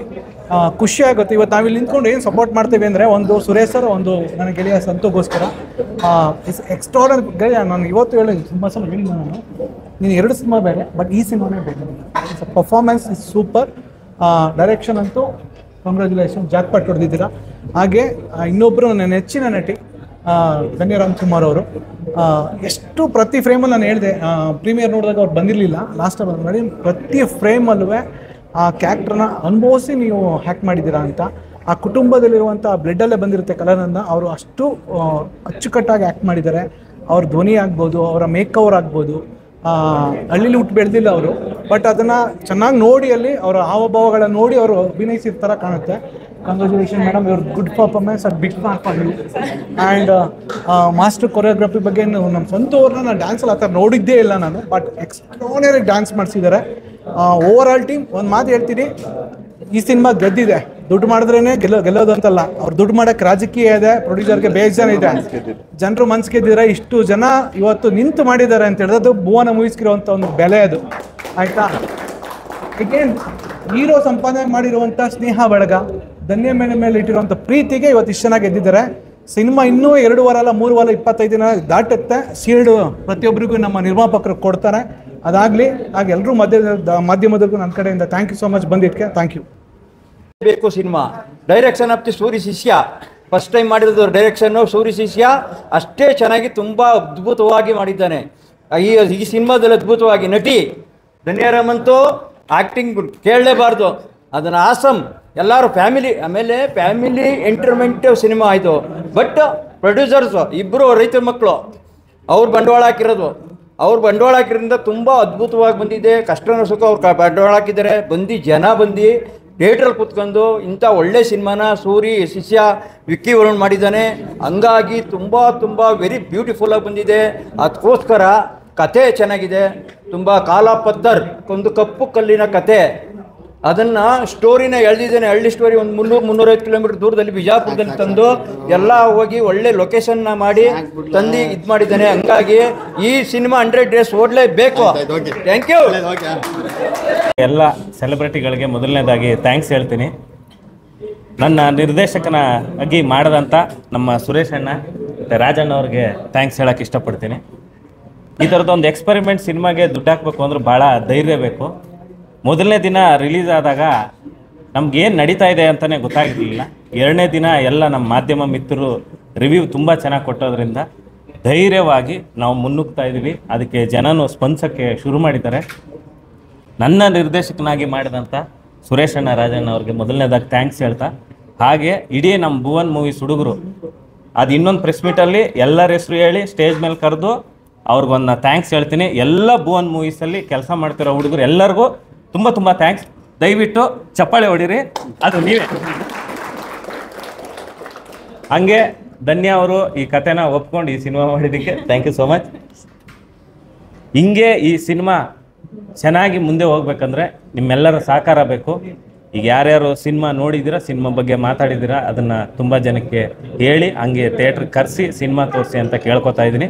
ಖುಷಿ ಆಗುತ್ತೆ. ಇವತ್ತು ನಾವಿಲ್ಲಿ ನಿಂತ್ಕೊಂಡು ಏನು ಸಪೋರ್ಟ್ ಮಾಡ್ತೀವಿ ಅಂದರೆ, ಒಂದು ಸುರೇಶ್ ಸರ್, ಒಂದು ನನ್ನ ಗೆಳೆಯ ಸಂತೋಗೋಸ್ಕರ ಎಕ್ಸ್ಟ್ರಾರ್ಡನರಿ ಗೆಳೆಯ. ನಾನು ಇವತ್ತು ಹೇಳಿ ತುಂಬ ಸಲ ಹೇಳಿದ್ದೀನಿ ನಾನು, ನೀನು 2 ಸಿನಿಮಾ ಬೇರೆ, ಬಟ್ ಈ ಸಿನಿಮಾನೇ ಬೇರೆ. Performance is super. ಡೈರೆಕ್ಷನ್ ಅಂತೂ ಕಂಗ್ರ್ಯಾಚುಲೇಷನ್, ಜಾಕ್ಪಾಟ್ ಹೊಡೆದಿದ್ದೀರಾ. ಹಾಗೆ ಇನ್ನೊಬ್ಬರು ನನ್ನ ನೆಚ್ಚಿನ ನಟಿ ಧನ್ಯ ರಾಮ್ಕುಮಾರ್ ಅವರು. ಎಷ್ಟು ಪ್ರತಿ ಫ್ರೇಮಲ್ಲಿ ನಾನು ಹೇಳಿದೆ, ಪ್ರೀಮಿಯರ್ ನೋಡಿದಾಗ ಅವ್ರು ಬಂದಿರಲಿಲ್ಲ, ಲಾಸ್ಟಲ್ಲಿ ಬಂದು ನೋಡಿ ಪ್ರತಿ ಫ್ರೇಮಲ್ಲೂ ಆ ಕ್ಯಾರೆಕ್ಟರ್ನ ಅನುಭವಿಸಿ ನೀವು ಹ್ಯಾಕ್ ಮಾಡಿದ್ದೀರಾ ಅಂತ. ಆ ಕುಟುಂಬದಲ್ಲಿರುವಂಥ ಬ್ಲಡ್ಡಲ್ಲೇ ಬಂದಿರುತ್ತೆ ಕಲರನ್ನು ಅವರು ಅಷ್ಟು ಅಚ್ಚುಕಟ್ಟಾಗಿ ಆ್ಯಕ್ಟ್ ಮಾಡಿದ್ದಾರೆ. ಅವ್ರ ಧ್ವನಿ ಆಗ್ಬೋದು, ಅವರ ಮೇಕವರ್ ಆಗ್ಬೋದು. ಹಳ್ಳಿಲಿ ಹುಟ್ಟು ಬೆಳೆದಿಲ್ಲ ಅವರು, ಬಟ್ ಅದನ್ನು ಚೆನ್ನಾಗಿ ನೋಡಿ ಅಲ್ಲಿ ಅವರ ಹಾವಭಾವಗಳನ್ನ ನೋಡಿ ಅವರು ಅಭಿನಯಿಸಿದ ಥರ ಕಾಣುತ್ತೆ. Congratulation madam, your good performance at big mark for you. And master choreography ಬಗ್ಗೆ ನಮ್ಮ ಸ್ವಂತವ್ರನ್ನ ನಾನು ಡ್ಯಾನ್ಸಲ್ಲಿ ಆ ಥರ ನೋಡಿದ್ದೇ ಇಲ್ಲ ನಾನು, ಬಟ್ ಎಕ್ಸ್ಟ್ರಾರ್ಡಿನರಿ ಡ್ಯಾನ್ಸ್ ಮಾಡಿಸಿದ್ದಾರೆ. ಓವರ್ ಆಲ್ ಟೀಮ್ ಒಂದು ಮಾತು ಹೇಳ್ತೀನಿ, ಈ ಸಿನಿಮಾ ಗೆದ್ದಿದೆ. ದುಡ್ಡು ಮಾಡಿದ್ರೇ ಗೆಲ್ಲೋದು ಅಂತಲ್ಲ, ಅವ್ರು ದುಡ್ಡು ಮಾಡೋಕ್ಕೆ ರಾಜಕೀಯ ಇದೆ, ಪ್ರೊಡ್ಯೂಸರ್ಗೆ ಬೇಜಾನ್ ಇದೆ, ಜನರು ಮನ್ಸು ಗೆದ್ದಿದ್ದಾರೆ. ಇಷ್ಟು ಜನ ಇವತ್ತು ನಿಂತು ಮಾಡಿದ್ದಾರೆ ಅಂತ ಹೇಳಿದ್ರೆ ಭುವನ ಮೂವೀಸ್ಗಿರುವಂಥ ಒಂದು ಬೆಲೆ ಅದು, ಆಯಿತಾ. ಏಕೆಂದ್ರೆ ಹೀರೋ ಸಂಪಾದನೆ ಮಾಡಿರುವಂಥ ಸ್ನೇಹ ಬಳಗ, ಧನ್ಯ ಮೇಲೆ ಇಟ್ಟಿರುವಂಥ ಪ್ರೀತಿಗೆ ಇವತ್ತು ಇಷ್ಟು ಚೆನ್ನಾಗಿ ಗೆದ್ದಿದ್ದಾರೆ. ಸಿನಿಮಾ ಇನ್ನೂ 2 ವಾರ ಅಲ್ಲ 3 ವಾರ 25 ದಿನ ದಾಟುತ್ತೆ. ಸೀಲ್ಡು ಪ್ರತಿಯೊಬ್ಬರಿಗೂ ನಮ್ಮ ನಿರ್ಮಾಪಕರು ಕೊಡ್ತಾರೆ. ಅದಾಗಲಿ. ಹಾಗೆ ಎಲ್ಲರೂ ಮಾಧ್ಯಮದವರೆಗೂ ನನ್ನ ಕಡೆಯಿಂದ ಥ್ಯಾಂಕ್ ಯು ಸೋ ಮಚ್ ಬಂದಿದ್ದಕ್ಕೆ. Thank you. ಬೇಕು cinema direction of the Suri ಶಿಷ್ಯ ಫಸ್ಟ್ ಟೈಮ್ ಮಾಡಿರೋದು ಡೈರೆಕ್ಷನ್ನು. ಸೂರಿ ಶಿಷ್ಯ ಅಷ್ಟೇ ಚೆನ್ನಾಗಿ ತುಂಬ ಅದ್ಭುತವಾಗಿ ಮಾಡಿದ್ದಾನೆ. ಈ ಸಿನಿಮಾದಲ್ಲಿ ಅದ್ಭುತವಾಗಿ ನಟಿ ಧನ್ಯರಾಮಂತೂ ಆ್ಯಕ್ಟಿಂಗ್ ಕೇಳಲೇಬಾರ್ದು, ಅದನ್ನು ಆಸಮ್. ಎಲ್ಲರೂ ಫ್ಯಾಮಿಲಿ, ಆಮೇಲೆ ಫ್ಯಾಮಿಲಿ ಎಂಟರ್ಟೈನ್ಮೆಂಟ್ ಸಿನಿಮಾ ಆಯಿತು. ಬಟ್ ಪ್ರೊಡ್ಯೂಸರ್ಸು ಇಬ್ಬರು ರೈತರ ಮಕ್ಕಳು, ಅವ್ರು ಬಂಡವಾಳ ಹಾಕಿರೋದು. ಅವ್ರು ಬಂಡವಾಳ ಹಾಕಿರೋದ್ರಿಂದ ತುಂಬ ಅದ್ಭುತವಾಗಿ ಬಂದಿದೆ. ಕಷ್ಟನೋ ಸುಖ ಅವ್ರು ಬಂಡವಾಳ ಹಾಕಿದ್ದಾರೆ. ಜನ ಬಂದು ಥಿಯೇಟ್ರಲ್ಲಿ ಕೂತ್ಕೊಂಡು ಇಂಥ ಒಳ್ಳೆ ಸಿನಿಮಾನ ಸೂರಿ ಶಿಷ್ಯ ವಿಕ್ಕಿ ವರುಣ್ ಮಾಡಿದ್ದಾನೆ. ಹಂಗಾಗಿ ತುಂಬ ವೆರಿ ಬ್ಯೂಟಿಫುಲ್ಲಾಗಿ ಬಂದಿದೆ. ಅದಕ್ಕೋಸ್ಕರ ಕತೆ ಚೆನ್ನಾಗಿದೆ. ತುಂಬ ಕಾಲಾಪತ್ತರ್, ಒಂದು ಕಪ್ಪು ಕಲ್ಲಿನ ಕತೆ, ಅದನ್ನು ಸ್ಟೋರಿನ ಎಳೆದಿದ್ದೇನೆ. ಹಳ್ಳಿ ಸ್ಟೋರಿ ಒಂದು 300-350 ಕಿಲೋಮೀಟರ್ ದೂರದಲ್ಲಿ ಬಿಜಾಪುರದಲ್ಲಿ ತಂದು ಎಲ್ಲ ಹೋಗಿ ಒಳ್ಳೆ ಲೊಕೇಶನ್ನ ಮಾಡಿ ತಂದು ಇದು ಮಾಡಿದ್ದಾನೆ. ಹಂಗಾಗಿ ಈ ಸಿನಿಮಾ 100 ಡೇಸ್ ಓಡಲೇಬೇಕು. Thank you. ಎಲ್ಲ ಸೆಲೆಬ್ರಿಟಿಗಳಿಗೆ ಮೊದಲನೇದಾಗಿ ಥ್ಯಾಂಕ್ಸ್ ಹೇಳ್ತೀನಿ. ನನ್ನ ನಿರ್ದೇಶಕನಾಗಿ ಮಾಡಿದಂಥ ನಮ್ಮ ಸುರೇಶ್ ಅಣ್ಣ ಮತ್ತು ರಾಜಣ್ಣ ಅವ್ರಿಗೆ ಥ್ಯಾಂಕ್ಸ್ ಹೇಳೋಕ್ಕೆ ಇಷ್ಟಪಡ್ತೀನಿ. ಈ ಥರದ್ದೊಂದು ಎಕ್ಸ್ಪೆರಿಮೆಂಟ್ ಸಿನಿಮಾಗೆ ದುಡ್ಡು ಹಾಕಬೇಕು ಅಂದ್ರೆ ಭಾಳ ಧೈರ್ಯ ಬೇಕು. ಮೊದಲನೇ ದಿನ ರಿಲೀಸ್ ಆದಾಗ ನಮ್ಗೇನು ನಡೀತಾ ಇದೆ ಅಂತಲೇ ಗೊತ್ತಾಗಿರಲಿಲ್ಲ. 2ನೇ ದಿನ ಎಲ್ಲ ನಮ್ಮ ಮಾಧ್ಯಮ ಮಿತ್ರರು ರಿವ್ಯೂ ತುಂಬ ಚೆನ್ನಾಗಿ ಕೊಟ್ಟೋದ್ರಿಂದ ಧೈರ್ಯವಾಗಿ ನಾವು ಮುನ್ನುಗ್ತಾ ಇದ್ದೀವಿ. ಅದಕ್ಕೆ ಜನನೂ ಸ್ಪಂದಿಸೋಕ್ಕೆ ಶುರು ಮಾಡಿದ್ದಾರೆ. ನನ್ನ ನಿರ್ದೇಶಕನಾಗಿ ಮಾಡಿದಂಥ ಸುರೇಶ್ ಅಣ್ಣ ರಾಜಣ್ಣ ಅವ್ರಿಗೆ ಮೊದಲನೇದಾಗಿ ಥ್ಯಾಂಕ್ಸ್ ಹೇಳ್ತಾ, ಹಾಗೆ ಇಡೀ ನಮ್ಮ ಭುವನ್ ಮೂವೀಸ್ ಹುಡುಗರು ಅದು ಇನ್ನೊಂದು ಪ್ರೆಸ್ ಮೀಟಲ್ಲಿ ಎಲ್ಲರ ಹೆಸರು ಹೇಳಿ ಸ್ಟೇಜ್ ಮೇಲೆ ಕರೆದು ಅವ್ರಿಗೊಂದು ಥ್ಯಾಂಕ್ಸ್ ಹೇಳ್ತೀನಿ. ಎಲ್ಲ ಭುವನ್ ಮೂವೀಸಲ್ಲಿ ಕೆಲಸ ಮಾಡ್ತಿರೋ ಹುಡುಗರು ಎಲ್ಲರಿಗೂ ತುಂಬ ಥ್ಯಾಂಕ್ಸ್. ದಯವಿಟ್ಟು ಚಪ್ಪಾಳೆ ಹೊಡೀರಿ, ಅದು ನೀವೇ. ಹಂಗೆ ಧನ್ಯ ಅವರು ಈ ಕಥೆನ ಒಪ್ಕೊಂಡು ಈ ಸಿನಿಮಾ ಮಾಡಿದ್ದಕ್ಕೆ ಥ್ಯಾಂಕ್ ಯು ಸೋ ಮಚ್. ಹಿಂಗೆ ಈ ಸಿನಿಮಾ ಚೆನ್ನಾಗಿ ಮುಂದೆ ಹೋಗ್ಬೇಕಂದ್ರೆ ನಿಮ್ಮೆಲ್ಲರ ಸಹಕಾರ ಬೇಕು. ಈಗ ಯಾರ್ಯಾರು ಸಿನಿಮಾ ನೋಡಿದ್ದೀರಾ, ಸಿನಿಮಾ ಬಗ್ಗೆ ಮಾತಾಡಿದ್ದೀರಾ, ಅದನ್ನು ತುಂಬ ಜನಕ್ಕೆ ಹೇಳಿ ಹಂಗೆ ಥಿಯೇಟ್ರಿಗೆ ಕರೆಸಿ ಸಿನಿಮಾ ತೋರಿಸಿ ಅಂತ ಕೇಳ್ಕೊತಾ ಇದ್ದೀನಿ.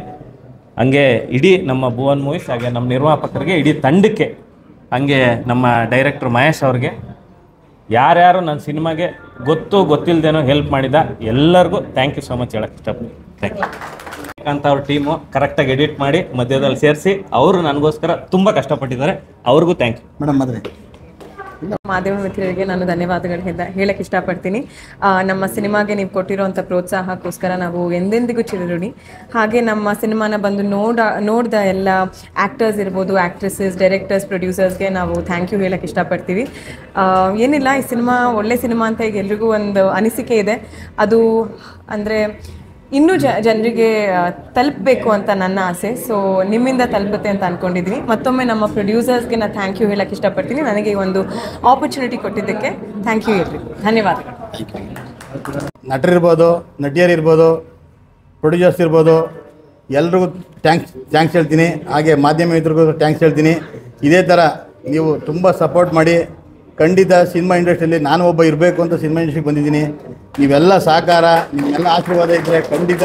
ಹಂಗೆ ಇಡೀ ನಮ್ಮ ಭುವನ್ ಮೂವೀಸ್, ಹಾಗೆ ನಮ್ಮ ನಿರ್ಮಾಪಕರಿಗೆ, ಇಡೀ ತಂಡಕ್ಕೆ, ಹಂಗೆ ನಮ್ಮ ಡೈರೆಕ್ಟ್ರ್ ಮಹೇಶ್ ಅವ್ರಿಗೆ, ಯಾರ್ಯಾರು ನನ್ನ ಸಿನಿಮಾಗೆ ಗೊತ್ತಿಲ್ಲದೇನೋ ಹೆಲ್ಪ್ ಮಾಡಿದ ಎಲ್ಲರಿಗೂ ಥ್ಯಾಂಕ್ ಯು ಸೋ ಮಚ್ ಹೇಳಕ್ಕೆ ಇಷ್ಟಪಡ್ತೀನಿ. Thank you. ಅಂತ ಅವ್ರ ಟೀಮು ಕರೆಕ್ಟಾಗಿ ಎಡಿಟ್ ಮಾಡಿ ಮಧ್ಯದಲ್ಲಿ ಸೇರಿಸಿ ಅವರು ನನಗೋಸ್ಕರ ತುಂಬ ಕಷ್ಟಪಟ್ಟಿದ್ದಾರೆ. ಅವ್ರಿಗೂ ಥ್ಯಾಂಕ್ ಯು. ಮೇಡಮ್ ಮದುವೆ ಮಾಧ್ಯಮ ಮಿತ್ರರಿಗೆ ನಾನು ಧನ್ಯವಾದಗಳು ಹೇಳಕ್ಕೆ ಇಷ್ಟಪಡ್ತೀನಿ. ನಮ್ಮ ಸಿನಿಮಾಗೆ ನೀವು ಕೊಟ್ಟಿರೋಂಥ ಪ್ರೋತ್ಸಾಹಕ್ಕೋಸ್ಕರ ನಾವು ಎಂದೆಂದಿಗೂ ಚಿರಋಣಿ. ಹಾಗೆ ನಮ್ಮ ಸಿನಿಮಾನ ಬಂದು ನೋಡಿದ ಎಲ್ಲ ಆ್ಯಕ್ಟರ್ಸ್ ಇರ್ಬೋದು, ಆ್ಯಕ್ಟ್ರೆಸಸ್, ಡೈರೆಕ್ಟರ್ಸ್, ಪ್ರೊಡ್ಯೂಸರ್ಸ್ಗೆ ನಾವು ಥ್ಯಾಂಕ್ ಯು ಹೇಳಕ್ಕೆ ಇಷ್ಟಪಡ್ತೀವಿ. ಏನಿಲ್ಲ, ಈ ಸಿನಿಮಾ ಒಳ್ಳೆ ಸಿನಿಮಾ ಅಂತ ಈಗ ಎಲ್ರಿಗೂ ಒಂದು ಅನಿಸಿಕೆ ಇದೆ. ಅದು ಅಂದರೆ ಇನ್ನೂ ಜನರಿಗೆ ತಲುಪಬೇಕು ಅಂತ ನನ್ನ ಆಸೆ. ಸೊ ನಿಮ್ಮಿಂದ ತಲುಪುತ್ತೆ ಅಂತ ಅಂದ್ಕೊಂಡಿದ್ದೀನಿ. ಮತ್ತೊಮ್ಮೆ ನಮ್ಮ ಪ್ರೊಡ್ಯೂಸರ್ಸ್ಗೆ ನಾನು ಥ್ಯಾಂಕ್ ಯು ಹೇಳಕ್ಕೆ ಇಷ್ಟಪಡ್ತೀನಿ. ನನಗೆ ಒಂದು ಆಪರ್ಚುನಿಟಿ ಕೊಟ್ಟಿದ್ದಕ್ಕೆ ಥ್ಯಾಂಕ್ ಯು ಎಲ್ರಿಗೂ. ಧನ್ಯವಾದಗಳು. ನಟರಿರ್ಬೋದು, ನಟಿಯರಿರ್ಬೋದು, ಪ್ರೊಡ್ಯೂಸರ್ಸ್ ಇರ್ಬೋದು, ಎಲ್ರಿಗೂ ಥ್ಯಾಂಕ್ಸ್ ಹೇಳ್ತೀನಿ. ಹಾಗೆ ಮಾಧ್ಯಮ ಮಿತ್ರರಿಗೂ ಥ್ಯಾಂಕ್ಸ್ ಹೇಳ್ತೀನಿ. ಇದೇ ಥರ ನೀವು ತುಂಬ ಸಪೋರ್ಟ್ ಮಾಡಿ. ಖಂಡಿತ ಸಿನಿಮಾ ಇಂಡಸ್ಟ್ರಿಯಲ್ಲಿ ನಾನು ಒಬ್ಬ ಇರಬೇಕು ಅಂತ ಸಿನಿಮಾ ಇಂಡಸ್ಟ್ರಿಗೆ ಬಂದಿದ್ದೀನಿ. ನೀವೆಲ್ಲ ಸಹಕಾರ, ನಿಮ್ಮೆಲ್ಲ ಆಶೀರ್ವಾದ ಇದ್ದರೆ ಖಂಡಿತ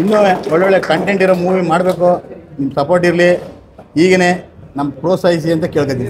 ಇನ್ನೂ ಒಳ್ಳೊಳ್ಳೆ ಕಂಟೆಂಟ್ ಇರೋ ಮೂವಿ ಮಾಡಬೇಕು. ನಿಮ್ಮ ಸಪೋರ್ಟ್ ಇರಲಿ. ಹೀಗೇ ನಮ್ಮ ಪ್ರೋತ್ಸಾಹಿಸಿ ಅಂತ ಕೇಳ್ಕೊತೀನಿ.